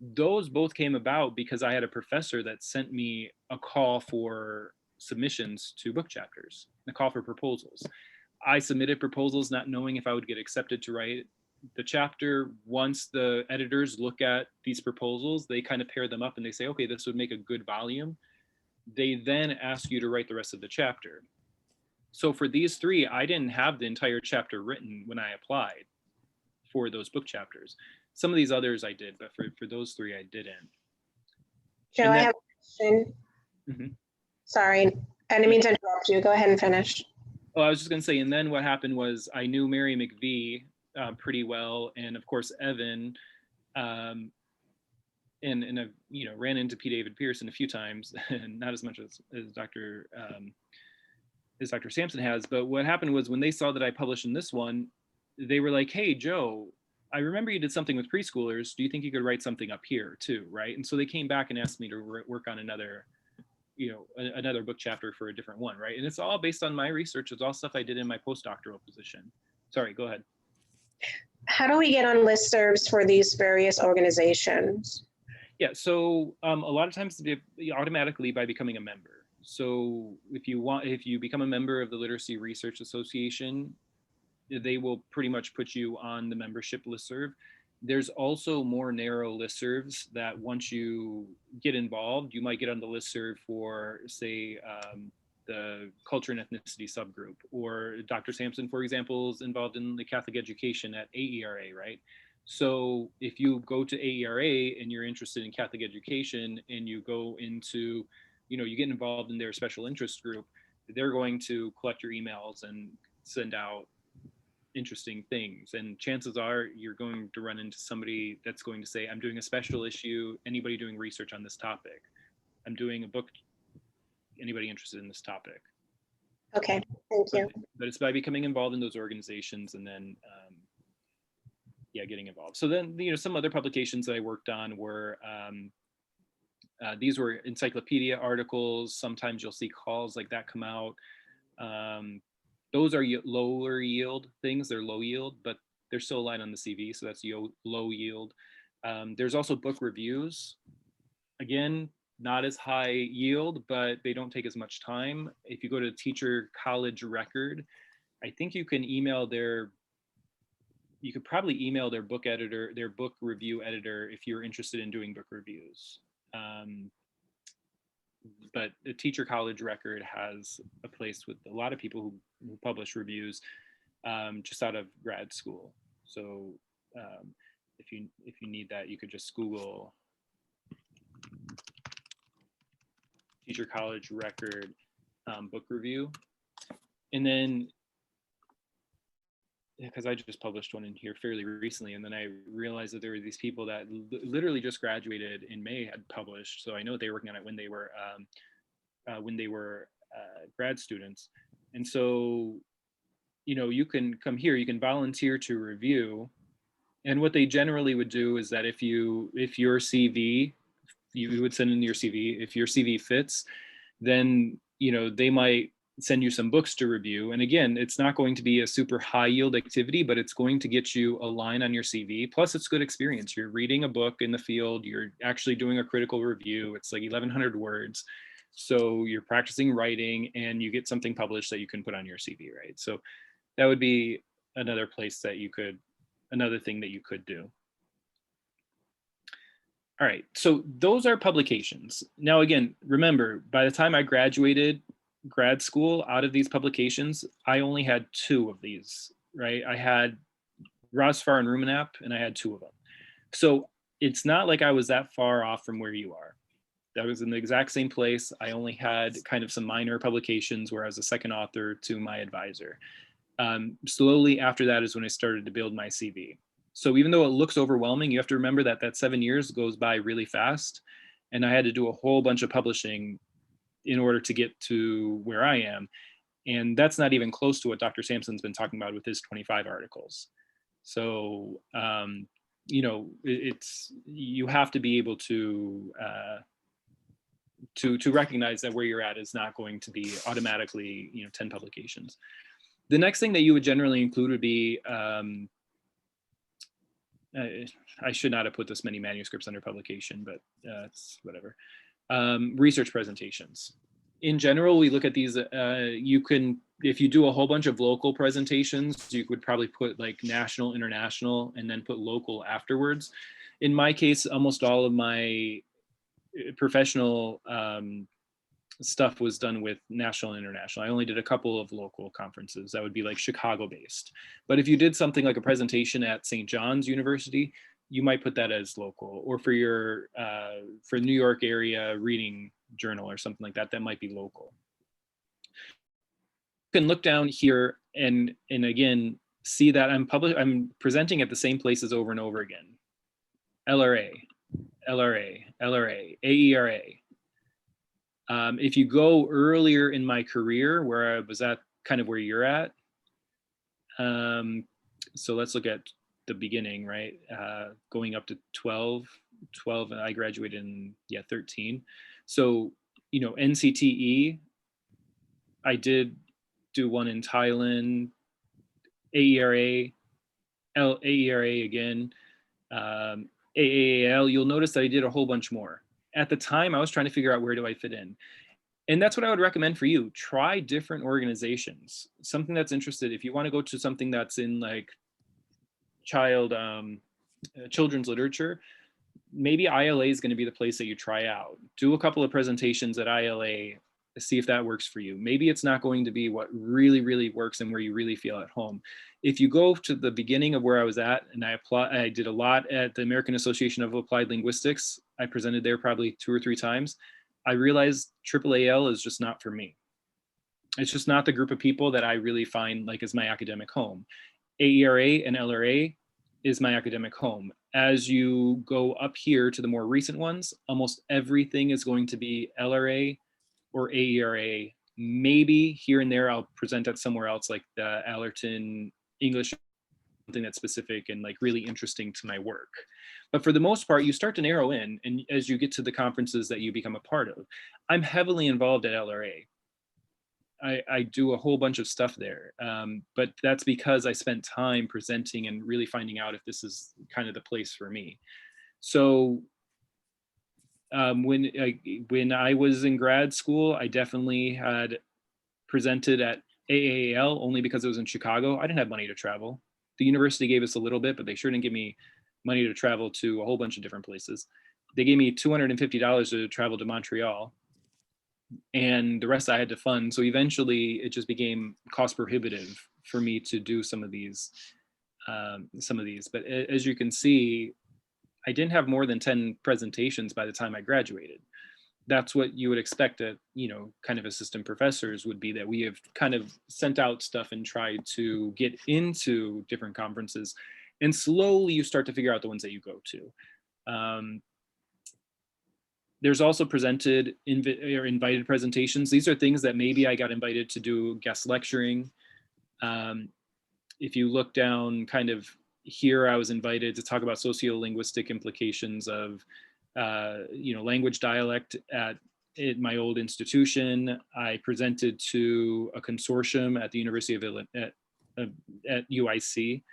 [SPEAKER 1] those both came about because I had a professor that sent me a call for submissions to book chapters, a call for proposals. I submitted proposals not knowing if I would get accepted to write the chapter. Once the editors look at these proposals, they kind of pair them up and they say, okay, this would make a good volume. They then ask you to write the rest of the chapter. So for these three, I didn't have the entire chapter written when I applied for those book chapters. Some of these others I did, but for those three, I didn't.
[SPEAKER 2] Joe,
[SPEAKER 1] And
[SPEAKER 2] I
[SPEAKER 1] that-
[SPEAKER 2] have a question.
[SPEAKER 1] Mhm.
[SPEAKER 2] Sorry, I didn't mean to interrupt you. Go ahead and finish.
[SPEAKER 1] Oh, I was just going to say, and then what happened was I knew Mary McVie pretty well, and of course Evan, and I ran into P. David Pearson a few times, and not as much as Dr. Sampson has. But what happened was when they saw that I published in this one, they were like, "Hey, Joe, I remember you did something with preschoolers. Do you think you could write something up here too?" Right? And so they came back and asked me to work on another book chapter for a different one, right? And it's all based on my research. It's all stuff I did in my postdoctoral position. Sorry, go ahead.
[SPEAKER 2] How do we get on listservs for these various organizations?
[SPEAKER 1] Yeah, so a lot of times automatically by becoming a member. So if you become a member of the Literacy Research Association, they will pretty much put you on the membership listserv. There's also more narrow listservs that once you get involved, you might get on the listserv for, say, the culture and ethnicity subgroup, or Dr. Sampson, for example, is involved in the Catholic education at AERA, right? So if you go to AERA and you're interested in Catholic education and you go into, you get involved in their special interest group, they're going to collect your emails and send out interesting things. And chances are you're going to run into somebody that's going to say, I'm doing a special issue. Anybody doing research on this topic? I'm doing a book. Anybody interested in this topic?
[SPEAKER 2] Okay, thank you.
[SPEAKER 1] But it's by becoming involved in those organizations and then, getting involved. So then, some other publications that I worked on were, these were encyclopedia articles. Sometimes you'll see calls like that come out. Those are lower yield things. They're low yield, but they're still aligned on the CV. So that's low yield. There's also book reviews. Again, not as high yield, but they don't take as much time. If you go to Teacher College Record, I think you can you could probably email their book editor, their book review editor, if you're interested in doing book reviews. But the Teacher College Record has a place with a lot of people who publish reviews just out of grad school. So if you need that, you could just Google Teacher College Record book review. And then, because I just published one in here fairly recently, and then I realized that there were these people that literally just graduated in May had published. So I know they were working on it when they were grad students. And so, you can come here, you can volunteer to review. And what they generally would do is that if your CV, you would send in your CV. If your CV fits, then, they might send you some books to review. And again, it's not going to be a super high yield activity, but it's going to get you a line on your CV. Plus it's good experience. You're reading a book in the field. You're actually doing a critical review. It's like 1,100 words. So you're practicing writing and you get something published that you can put on your CV, right? So that would be another place that another thing that you could do. All right, so those are publications. Now, again, remember, by the time I graduated grad school, out of these publications, I only had 2 of these, right? I had Rosfar and Rumenap, and I had 2 of them. So it's not like I was that far off from where you are. That was in the exact same place. I only had kind of some minor publications where I was a second author to my advisor. Slowly after that is when I started to build my CV. So even though it looks overwhelming, you have to remember that 7 years goes by really fast. And I had to do a whole bunch of publishing in order to get to where I am. And that's not even close to what Dr. Sampson's been talking about with his 25 articles. So, you have to be able to recognize that where you're at is not going to be automatically, 10 publications. The next thing that you would generally include would be, I should not have put this many manuscripts under publication, but it's whatever. Research presentations. In general, we look at these, you can, if you do a whole bunch of local presentations, you would probably put like national, international, and then put local afterwards. In my case, almost all of my professional stuff was done with national and international. I only did a couple of local conferences that would be like Chicago based. But if you did something like a presentation at St. John's University, you might put that as local, or for your for New York area reading journal or something like that, that might be local. You can look down here and again see that I'm presenting at the same places over and over again. LRA, LRA, LRA, AERA. If you go earlier in my career where I was at kind of where you're at, so let's look at the beginning, right? Going up to 12, and I graduated in 13. So, you know, NCTE, I did do one in Thailand, AERA, AERA again, AAAL. You'll notice that I did a whole bunch more. At the time, I was trying to figure out where do I fit in. And that's what I would recommend for you. Try different organizations, something that's interested. If you want to go to something that's in like children's literature, maybe ILA is going to be the place that you try out. Do a couple of presentations at ILA, see if that works for you. Maybe it's not going to be what really, really works and where you really feel at home. If you go to the beginning of where I was at, and I did a lot at the American Association of Applied Linguistics. I presented there probably 2 or 3 times. I realized AAAL is just not for me. It's just not the group of people that I really find like as my academic home. AERA and LRA is my academic home. As you go up here to the more recent ones, almost everything is going to be LRA or AERA. Maybe here and there I'll present at somewhere else like the Allerton English, something that's specific and like really interesting to my work. But for the most part, you start to narrow in, and as you get to the conferences that you become a part of. I'm heavily involved at LRA. I do a whole bunch of stuff there, but that's because I spent time presenting and really finding out if this is kind of the place for me. So when I was in grad school, I definitely had presented at AAAL only because it was in Chicago. I didn't have money to travel. The university gave us a little bit, but they sure didn't give me money to travel to a whole bunch of different places. They gave me $250 to travel to Montreal, and the rest I had to fund. So eventually it just became cost prohibitive for me to do some of these. But as you can see, I didn't have more than 10 presentations by the time I graduated. That's what you would expect at, you know, kind of assistant professors would be, that we have kind of sent out stuff and tried to get into different conferences, and slowly you start to figure out the ones that you go to. There's also presented or invited presentations. These are things that maybe I got invited to do guest lecturing. If you look down kind of here, I was invited to talk about sociolinguistic implications of you know, language dialect at my old institution. I presented to a consortium at the University of Illinois, at UIC.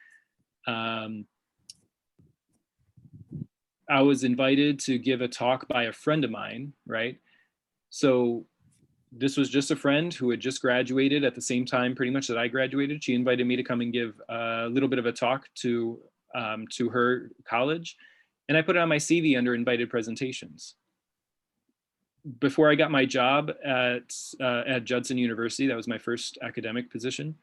[SPEAKER 1] I was invited to give a talk by a friend of mine, right? So this was just a friend who had just graduated at the same time pretty much that I graduated. She invited me to come and give a little bit of a talk to her college. And I put it on my CV under invited presentations. Before I got my job at Judson University, that was my first academic position,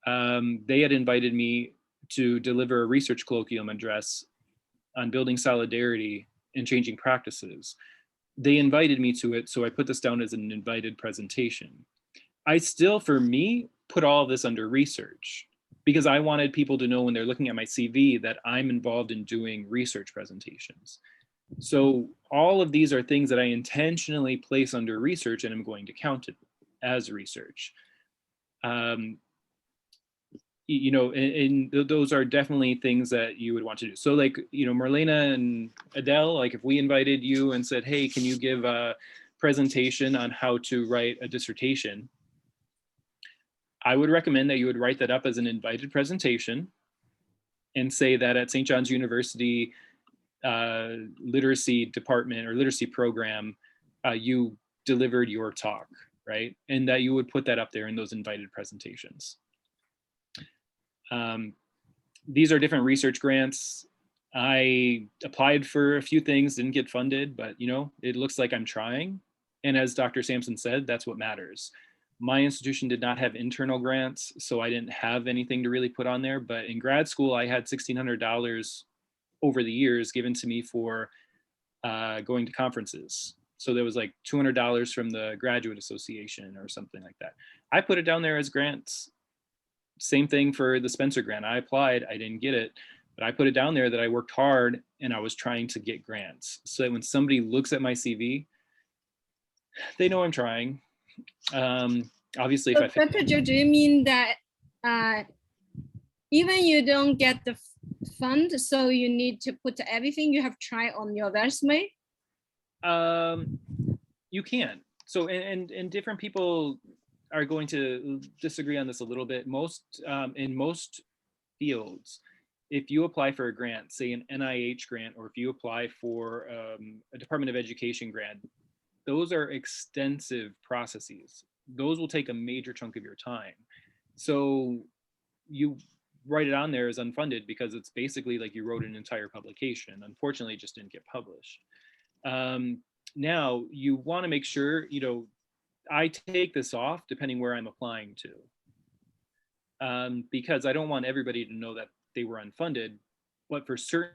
[SPEAKER 1] they had invited me to deliver a research colloquium address on building solidarity and changing practices. They invited me to it, so I put this down as an invited presentation. I still, for me, put all of this under research because I wanted people to know when they're looking at my CV that I'm involved in doing research presentations. So all of these are things that I intentionally place under research, and I'm going to count it as research. You know, and those are definitely things that you would want to do. So like, you know, Marlena and Adele, like if we invited you and said, hey, can you give a presentation on how to write a dissertation? I would recommend that you would write that up as an invited presentation and say that at St. John's University literacy department or literacy program, you delivered your talk, right? And that you would put that up there in those invited presentations. These are different research grants. I applied for a few things, didn't get funded, but you know, it looks like I'm trying. And as Dr. Sampson said, that's what matters. My institution did not have internal grants, so I didn't have anything to really put on there. But in grad school, I had $1,600 over the years given to me for going to conferences. So there was like $200 from the Graduate Association or something like that. I put it down there as grants. Same thing for the Spencer grant. I applied, I didn't get it, but I put it down there that I worked hard and I was trying to get grants. So that when somebody looks at my CV, they know I'm trying. Obviously,
[SPEAKER 7] So
[SPEAKER 1] if I
[SPEAKER 7] Dr. Joe, do you mean that even you don't get the fund, so you need to put everything you have tried on your resume?
[SPEAKER 1] you can. So, and different people are going to disagree on this a little bit. In most fields, if you apply for a grant, say an NIH grant, or if you apply for a Department of Education grant, those are extensive processes. Those will take a major chunk of your time. So you write it on there as unfunded because it's basically like you wrote an entire publication. Unfortunately, it just didn't get published. Now you want to make sure, you know, I take this off depending where I'm applying to, because I don't want everybody to know that they were unfunded, but for certain,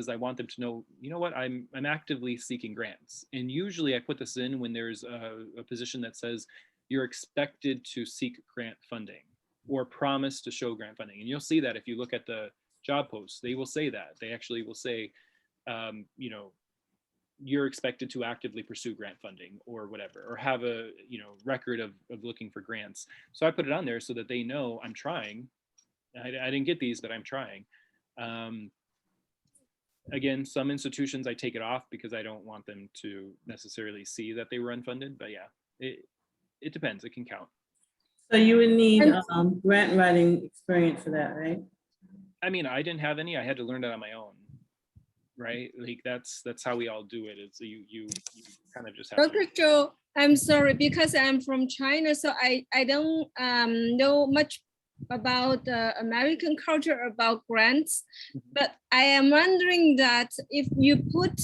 [SPEAKER 1] I want them to know, you know what, I'm actively seeking grants. And usually I put this in when there's a position that says you're expected to seek grant funding or promise to show grant funding. And you'll see that if you look at the job posts, they will say that. They actually will say, you know, you're expected to actively pursue grant funding or whatever, or have a, you know, record of looking for grants. So I put it on there so that they know I'm trying. I didn't get these, but I'm trying. Again, some institutions I take it off because I don't want them to necessarily see that they were unfunded, but yeah, it depends, it can count.
[SPEAKER 6] So you would need grant writing experience for that, right?
[SPEAKER 1] I mean, I didn't have any, I had to learn that on my own, right? Like that's how we all do it. It's you kind of just have
[SPEAKER 7] Dr. Joe, I'm sorry, because I'm from China, so I don't know much about American culture about grants, but I am wondering that if you put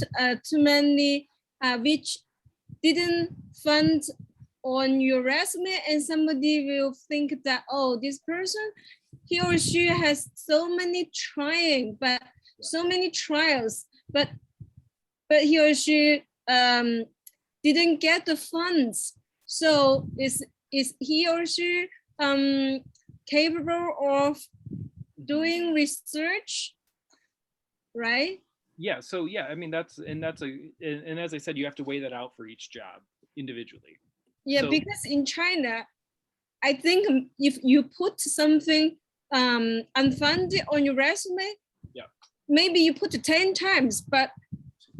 [SPEAKER 7] too many which didn't fund on your resume, and somebody will think that, oh, this person, he or she has so many trying, but so many trials, but he or she didn't get the funds. So is he or she capable of doing research, right?
[SPEAKER 1] Yeah, so yeah, I mean, and as I said, you have to weigh that out for each job individually.
[SPEAKER 7] Yeah, so, because in China, I think if you put something unfunded on your resume,
[SPEAKER 1] yeah,
[SPEAKER 7] maybe you put it 10 times, but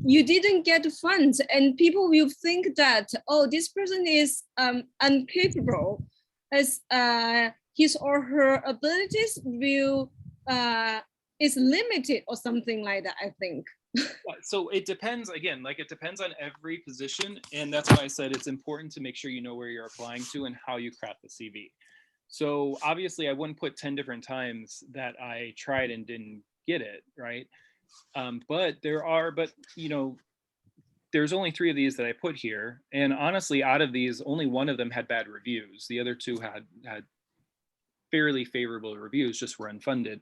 [SPEAKER 7] you didn't get funds, and people will think that, oh, this person is incapable, as his or her abilities will is limited or something like that, I think.
[SPEAKER 1] So it depends, again, like it depends on every position, and that's why I said it's important to make sure you know where you're applying to and how you craft the CV. So obviously I wouldn't put 10 different times that I tried and didn't get it, right? But you know, there's only 3 of these that I put here, and honestly, out of these, only one of them had bad reviews. The other 2 had fairly favorable reviews, just were unfunded.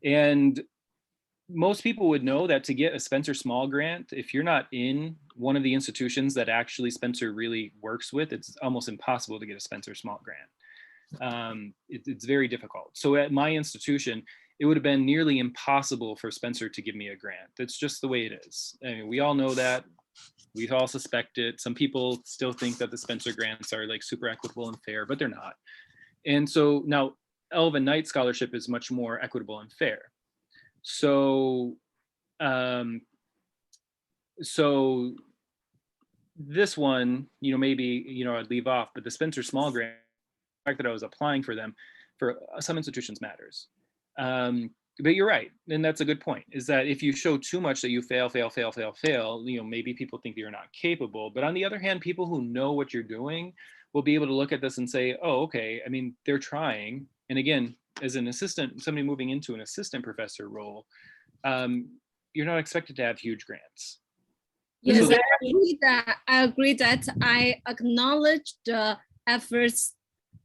[SPEAKER 1] And most people would know that to get a Spencer Small grant, if you're not in one of the institutions that actually Spencer really works with, it's almost impossible to get a Spencer Small grant. It's very difficult. So at my institution, it would have been nearly impossible for Spencer to give me a grant. That's just the way it is. I mean, we all know that. We all suspect it. Some people still think that the Spencer grants are like super equitable and fair, but they're not. And so now Elvin Knight Scholarship is much more equitable and fair. So, so this one, you know, maybe, you know, I'd leave off, but the Spencer Small grant fact that I was applying for them for some institutions matters. But you're right, and that's a good point, is that if you show too much that you fail, maybe people think that you're not capable. But on the other hand, people who know what you're doing will be able to look at this and say, oh, okay, I mean, they're trying. And again, as an assistant, somebody moving into an assistant professor role, you're not expected to have huge grants.
[SPEAKER 7] Yes,
[SPEAKER 1] So
[SPEAKER 7] I agree that I acknowledge the efforts.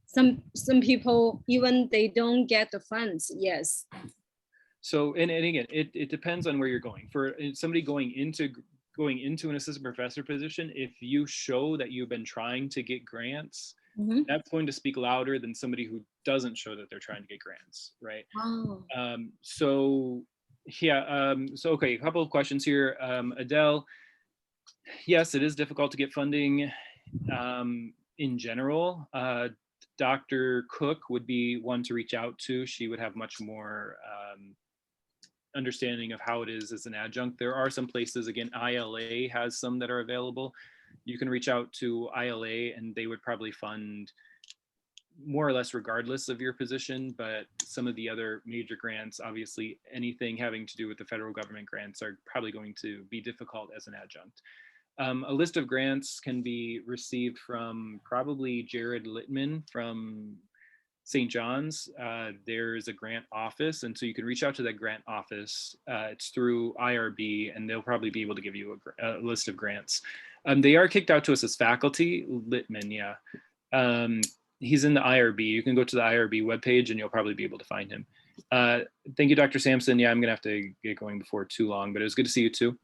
[SPEAKER 7] Some people, even they don't get the funds. Yes.
[SPEAKER 1] So, and again, it depends on where you're going. For somebody going into an assistant professor position, if you show that you've been trying to get grants, that's going to speak louder than somebody who doesn't show that they're trying to get grants, right?
[SPEAKER 7] Oh.
[SPEAKER 1] So yeah, so okay, a couple of questions here. Adele, yes, it is difficult to get funding in general. Dr. Cook would be one to reach out to. She would have much more understanding of how it is as an adjunct. There are some places, again, ILA has some that are available. You can reach out to ILA and they would probably fund more or less regardless of your position, but some of the other major grants, obviously anything having to do with the federal government grants are probably going to be difficult as an adjunct. A list of grants can be received from probably Jared Littman from St. John's. There's a grant office, and so you can reach out to that grant office. It's through IRB, and they'll probably be able to give you a list of grants. They are kicked out to us as faculty, Littman, yeah. He's in the IRB. You can go to the IRB webpage, and you'll probably be able to find him. Thank you, Dr. Sampson. Yeah, I'm gonna have to get going before too long, but it was good to see you too.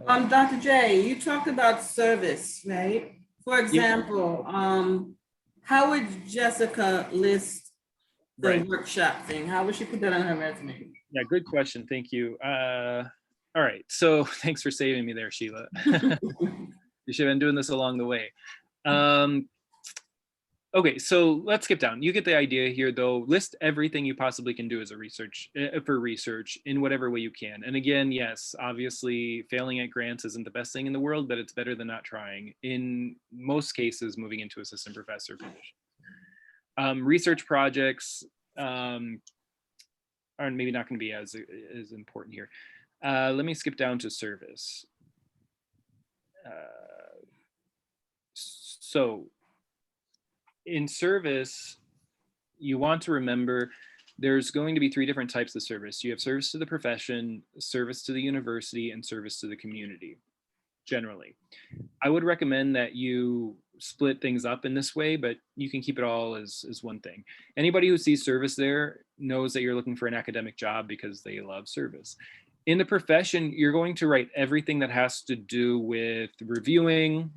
[SPEAKER 6] Dr. J, you talked about service, right? For example, how would Jessica list the workshop thing? How would she put that on her resume?
[SPEAKER 1] Yeah, good question. Thank you. All right, so thanks for saving me there, Sheila. You should have been doing this along the way. Okay, so let's skip down. You get the idea here, though. List everything you possibly can do as a research in whatever way you can. And again, yes, obviously failing at grants isn't the best thing in the world, but it's better than not trying. In most cases, moving into assistant professor position. Research projects are maybe not going to be as important here. Let me skip down to service. So in service, you want to remember there's going to be 3 different types of service. You have service to the profession, service to the university, and service to the community, generally. I would recommend that you split things up in this way, but you can keep it all as one thing. Anybody who sees service there knows that you're looking for an academic job because they love service. In the profession, you're going to write everything that has to do with reviewing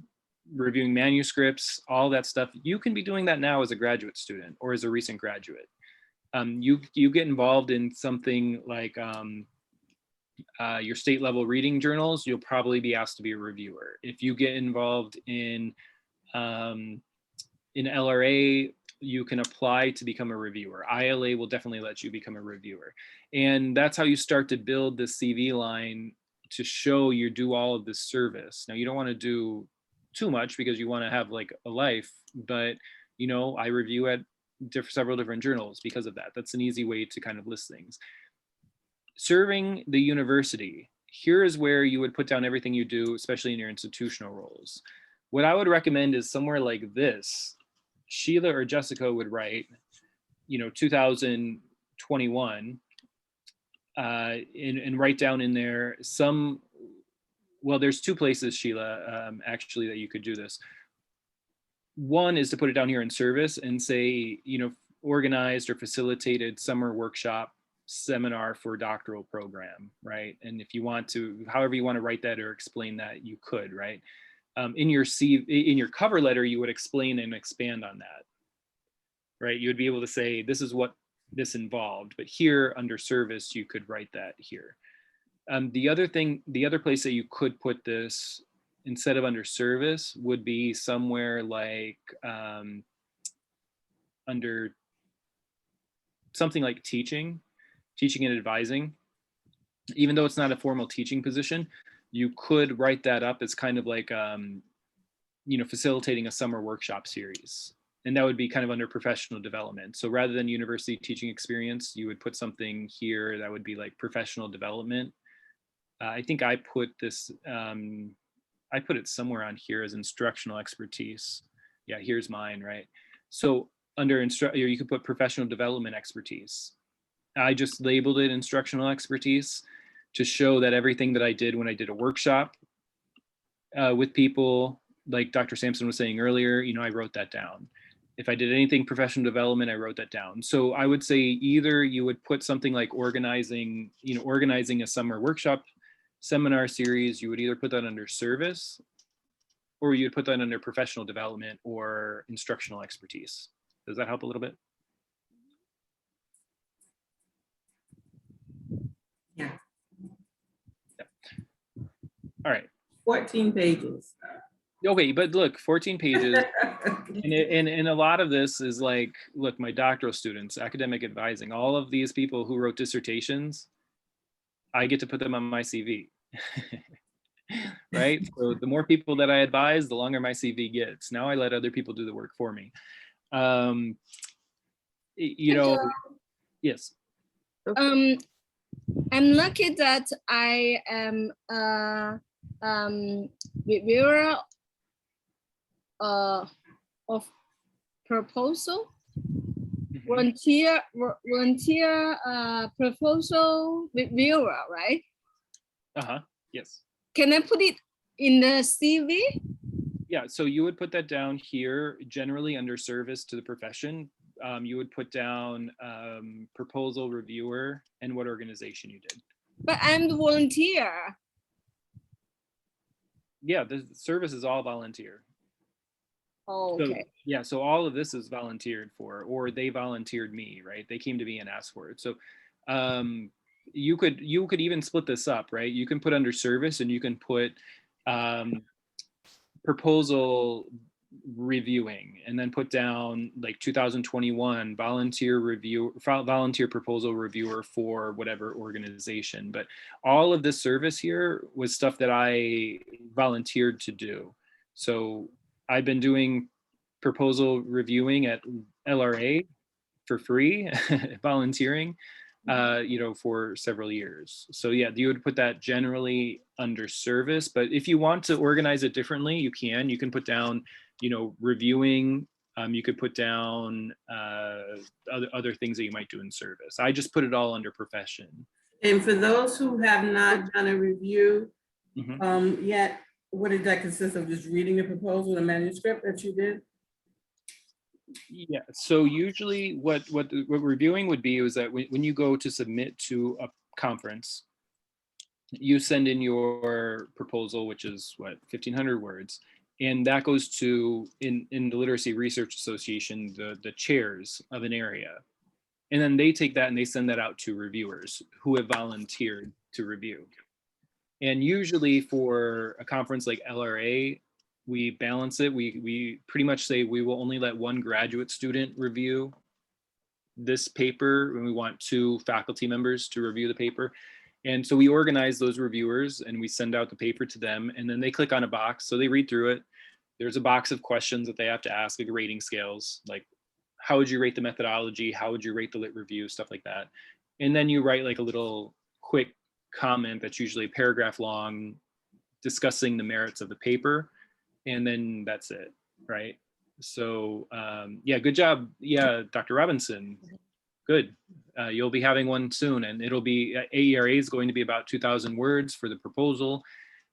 [SPEAKER 1] manuscripts, all that stuff. You can be doing that now as a graduate student or as a recent graduate. You get involved in something like your state level reading journals, you'll probably be asked to be a reviewer. If you get involved in LRA, you can apply to become a reviewer. ILA will definitely let you become a reviewer. And that's how you start to build the CV line to show you do all of this service. Now, you don't want to do too much because you want to have like a life, but I review at several different journals because of that. That's an easy way to kind of list things. Serving the university, here is where you would put down everything you do, especially in your institutional roles. What I would recommend is somewhere like this. Sheila or Jessica would write, 2021, and write down in there well, there's 2 places, Sheila, actually, that you could do this. One is to put it down here in service and say, organized or facilitated summer workshop seminar for doctoral program, right? And if you want to, however you want to write that or explain that, you could, right? In your cover letter, you would explain and expand on that, right? You would be able to say, this is what this involved, but here under service, you could write that here. The other place that you could put this instead of under service would be somewhere like under something like teaching and advising. Even though it's not a formal teaching position, you could write that up as kind of like facilitating a summer workshop series. And that would be kind of under professional development. So rather than university teaching experience, you would put something here that would be like professional development. I think I put this, I put it somewhere on here as instructional expertise. Yeah, here's mine, right? So under you could put professional development expertise. I just labeled it instructional expertise to show that everything that I did when I did a workshop with people, like Dr. Sampson was saying earlier, I wrote that down. If I did anything professional development, I wrote that down. So I would say either you would put something like organizing a summer workshop seminar series, you would either put that under service, or you would put that under professional development or instructional expertise. Does that help a little bit?
[SPEAKER 6] Yeah.
[SPEAKER 1] All right.
[SPEAKER 6] 14 pages.
[SPEAKER 1] Okay, but look, 14 pages, and a lot of this is like, look, my doctoral students, academic advising, all of these people who wrote dissertations, I get to put them on my CV, right? So the more people that I advise, the longer my CV gets. Now I let other people do the work for me. Yes.
[SPEAKER 7] I'm lucky that I am reviewer of proposal, volunteer proposal reviewer, right?
[SPEAKER 1] Yes.
[SPEAKER 7] Can I put it in the CV?
[SPEAKER 1] Yeah, so you would put that down here, generally under service to the profession. You would put down proposal reviewer and what organization you did.
[SPEAKER 7] But I'm the volunteer.
[SPEAKER 1] Yeah, the service is all volunteer.
[SPEAKER 7] Oh, okay.
[SPEAKER 1] So, yeah, so all of this is volunteered for, or they volunteered me, right? They came to me and asked for it. So you could even split this up, right? You can put under service and you can put proposal reviewing, and then put down like 2021 volunteer proposal reviewer for whatever organization. But all of this service here was stuff that I volunteered to do. So I've been doing proposal reviewing at LRA for free, volunteering, for several years. So yeah, you would put that generally under service, but if you want to organize it differently, you can put down, reviewing, you could put down other things that you might do in service. I just put it all under profession.
[SPEAKER 6] And for those who have not done a review yet, what did that consist of? Just reading the proposal, the manuscript that you did?
[SPEAKER 1] Yeah, so usually what reviewing would be is that when you go to submit to a conference, you send in your proposal, which is 1,500 words, and that goes to in the Literacy Research Association, the chairs of an area, and then they take that and they send that out to reviewers who have volunteered to review. And usually for a conference like LRA, we balance it. We pretty much say we will only let one graduate student review this paper, and we want 2 faculty members to review the paper. And so we organize those reviewers and we send out the paper to them, and then they click on a box. So they read through it. There's a box of questions that they have to ask, like rating scales, like how would you rate the methodology? How would you rate the lit review? Stuff like that. And then you write like a little quick comment that's usually a paragraph long discussing the merits of the paper. And then that's it, right? So yeah, good job. Yeah, Dr. Robinson, good. You'll be having one soon, and it'll be, AERA is going to be about 2,000 words for the proposal.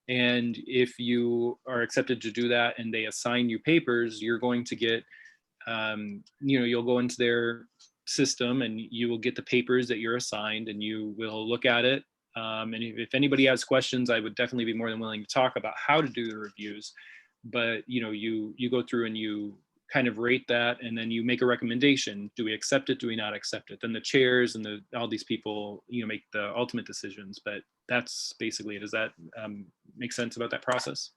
[SPEAKER 1] And if you are accepted to do that and they assign you papers, you're going to get, you'll go into their system and you will get the papers that you're assigned, and you will look at it. And if anybody has questions, I would definitely be more than willing to talk about how to do the reviews. But you go through and you kind of rate that, and then you make a recommendation. Do we accept it? Do we not accept it? Then the chairs and all these people, make the ultimate decisions. But that's basically it. Does that make sense about that process?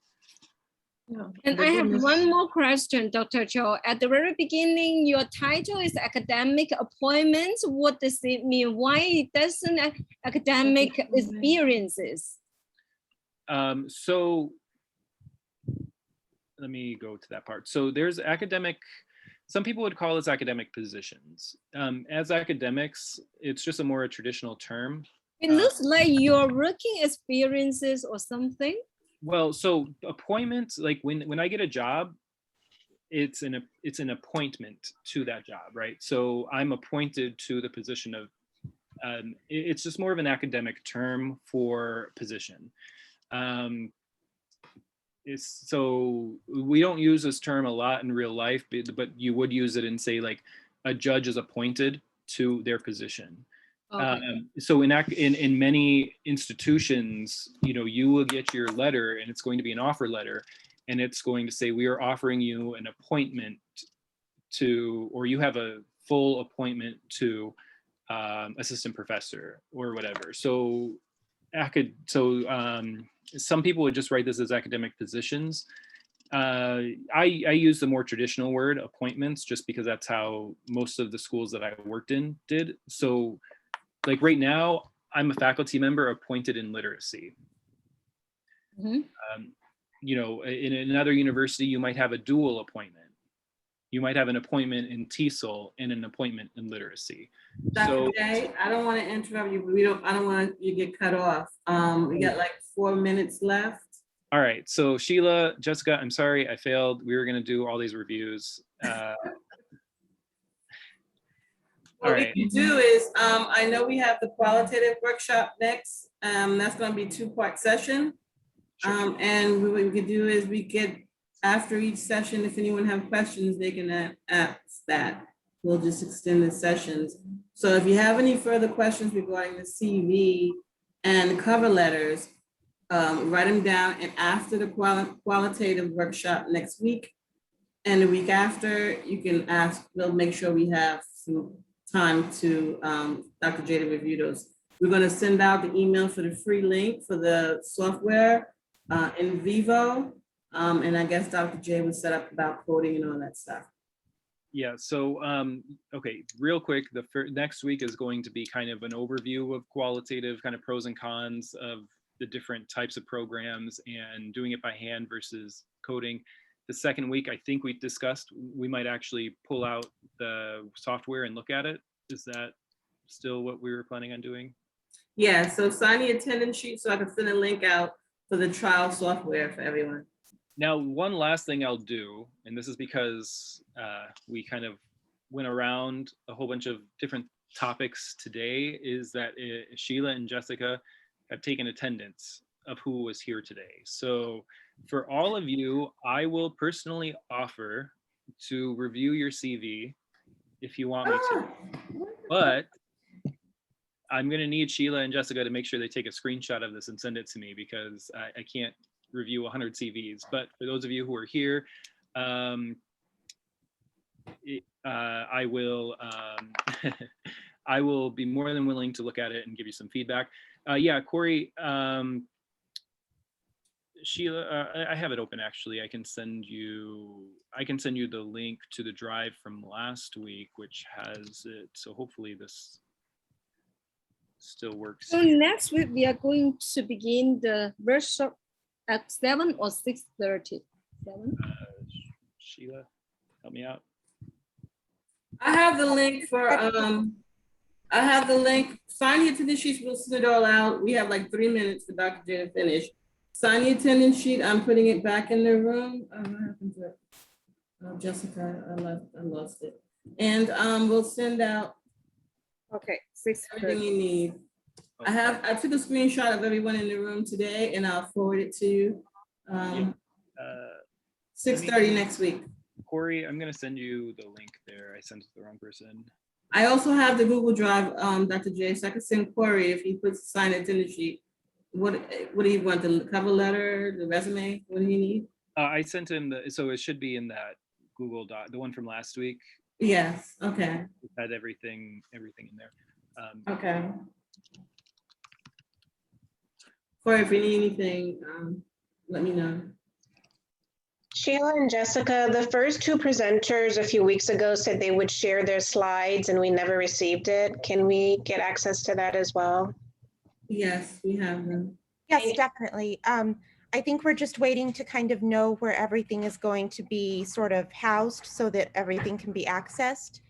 [SPEAKER 8] Yeah.
[SPEAKER 7] And I have one more question, Dr. Cho. At the very beginning, your title is academic appointments. What does it mean? Why it doesn't academic experiences?
[SPEAKER 1] So let me go to that part. So there's academic, some people would call this academic positions. As academics, it's just a more traditional term.
[SPEAKER 7] It looks like your working experiences or something.
[SPEAKER 1] Well, so appointments, like when I get a job, it's an appointment to that job, right? So I'm appointed to the position of, it's just more of an academic term for position. So we don't use this term a lot in real life, but you would use it in, say, like a judge is appointed to their position.
[SPEAKER 7] Okay.
[SPEAKER 1] So in many institutions, you will get your letter and it's going to be an offer letter, and it's going to say, we are offering you an appointment to, or you have a full appointment to assistant professor or whatever. So some people would just write this as academic positions. I use the more traditional word appointments just because that's how most of the schools that I worked in did. So like right now, I'm a faculty member appointed in literacy.
[SPEAKER 7] Mhm.
[SPEAKER 1] In another university, you might have a dual appointment. You might have an appointment in TESOL and an appointment in literacy.
[SPEAKER 6] Dr. J, I don't want to interrupt you, but I don't want you to get cut off. We got like 4 minutes left.
[SPEAKER 1] All right, so Sheila, Jessica, I'm sorry, I failed. We were gonna do all these reviews.
[SPEAKER 6] What we can do is, I know we have the qualitative workshop next. That's gonna be a 2-part session. And what we could do is after each session, if anyone have questions, they can ask that. We'll just extend the sessions. So if you have any further questions regarding the CV and cover letters, write them down, and after the qualitative workshop next week and the week after, you can ask. We'll make sure we have some time to Dr. J to review those. We're going to send out the email for the free link for the software in Vivo, and I guess Dr. J was set up about coding and all that stuff.
[SPEAKER 1] Yeah, so, okay, real quick, next week is going to be kind of an overview of qualitative kind of pros and cons of the different types of programs and doing it by hand versus coding. The second week, I think we discussed, we might actually pull out the software and look at it. Is that still what we were planning on doing?
[SPEAKER 6] Yeah, so sign the attendance sheet so I can send a link out for the trial software for everyone.
[SPEAKER 1] Now, one last thing I'll do, and this is because we kind of went around a whole bunch of different topics today, is that Sheila and Jessica have taken attendance of who was here today. So for all of you, I will personally offer to review your CV if you want me to. But I'm going to need Sheila and Jessica to make sure they take a screenshot of this and send it to me, because I can't review 100 CVs. But for those of you who are here, I will I will be more than willing to look at it and give you some feedback. Yeah, Corey, Sheila, I have it open actually. I can send you the link to the drive from last week, which has it. So hopefully this still works.
[SPEAKER 7] So next week we are going to begin the workshop at 7 or 6:30. 7.
[SPEAKER 1] Sheila, help me out.
[SPEAKER 6] I have the link for I have the link. Sign the attendance sheets. We'll send it all out. We have like 3 minutes for Dr. J to finish. Sign the attendance sheet. I'm putting it back in the room. What happened to it? Jessica, I lost it. And we'll send out
[SPEAKER 7] Okay,
[SPEAKER 6] everything
[SPEAKER 7] 6:30.
[SPEAKER 6] you need. I took a screenshot of everyone in the room today, and I'll forward it to you. 6:30 next week.
[SPEAKER 1] Corey, I'm gonna send you the link there. I sent it to the wrong person.
[SPEAKER 6] I also have the Google Drive, Dr. J, so I can send Corey if he puts sign attendance sheet. What do you want? The cover letter, the resume? What do you need?
[SPEAKER 1] I sent him so it should be in that Google Doc, the one from last week.
[SPEAKER 6] Yes. Okay.
[SPEAKER 1] It had everything in there.
[SPEAKER 6] Okay. Corey, if you need anything, let me know.
[SPEAKER 2] Sheila and Jessica, the first 2 presenters a few weeks ago said they would share their slides and we never received it. Can we get access to that as well?
[SPEAKER 6] Yes, we have them.
[SPEAKER 4] Yes, definitely. I think we're just waiting to kind of know where everything is going to be sort of housed so that everything can be accessed.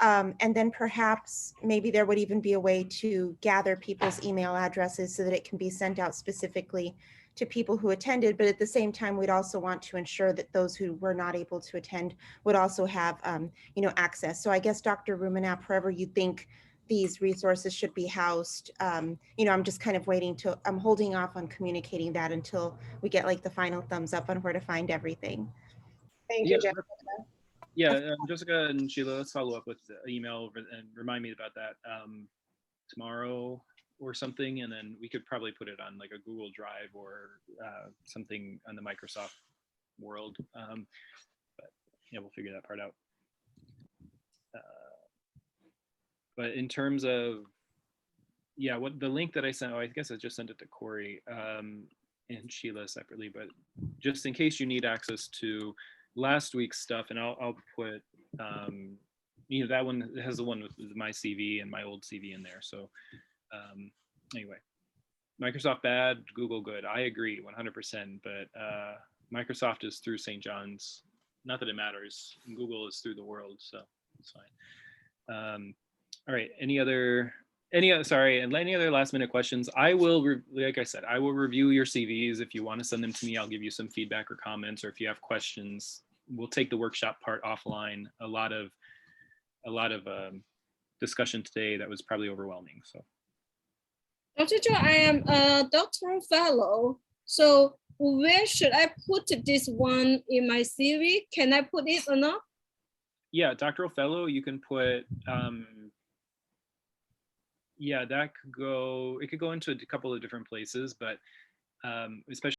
[SPEAKER 4] And then perhaps maybe there would even be a way to gather people's email addresses so that it can be sent out specifically to people who attended. But at the same time, we'd also want to ensure that those who were not able to attend would also have, access. So I guess, Dr. Rumenap, wherever you think these resources should be housed, I'm just kind of I'm holding off on communicating that until we get like the final thumbs up on where to find everything.
[SPEAKER 2] Thank
[SPEAKER 1] Yeah,
[SPEAKER 2] you, Jessica.
[SPEAKER 1] yeah, Jessica and Sheila, let's follow up with the email and remind me about that tomorrow or something, and then we could probably put it on like a Google Drive or something on the Microsoft world. But yeah, we'll figure that part out. But in terms of, yeah, what the link that I sent, I guess I just sent it to Corey and Sheila separately, but just in case you need access to last week's stuff, and I'll put, that one has the one with my CV and my old CV in there. So anyway, Microsoft bad, Google good. I agree 100%, but Microsoft is through St. John's. Not that it matters. Google is through the world, so it's fine. All right, any other last minute questions? I will, like I said, I will review your CVs. If you want to send them to me, I'll give you some feedback or comments, or if you have questions, we'll take the workshop part offline. A lot of discussion today that was probably overwhelming. So,
[SPEAKER 7] Dr. Joe, I am a doctoral fellow. So where should I put this one in my CV? Can I put it or not?
[SPEAKER 1] Yeah, doctoral fellow, you can put, yeah, it could go into a couple of different places, but especially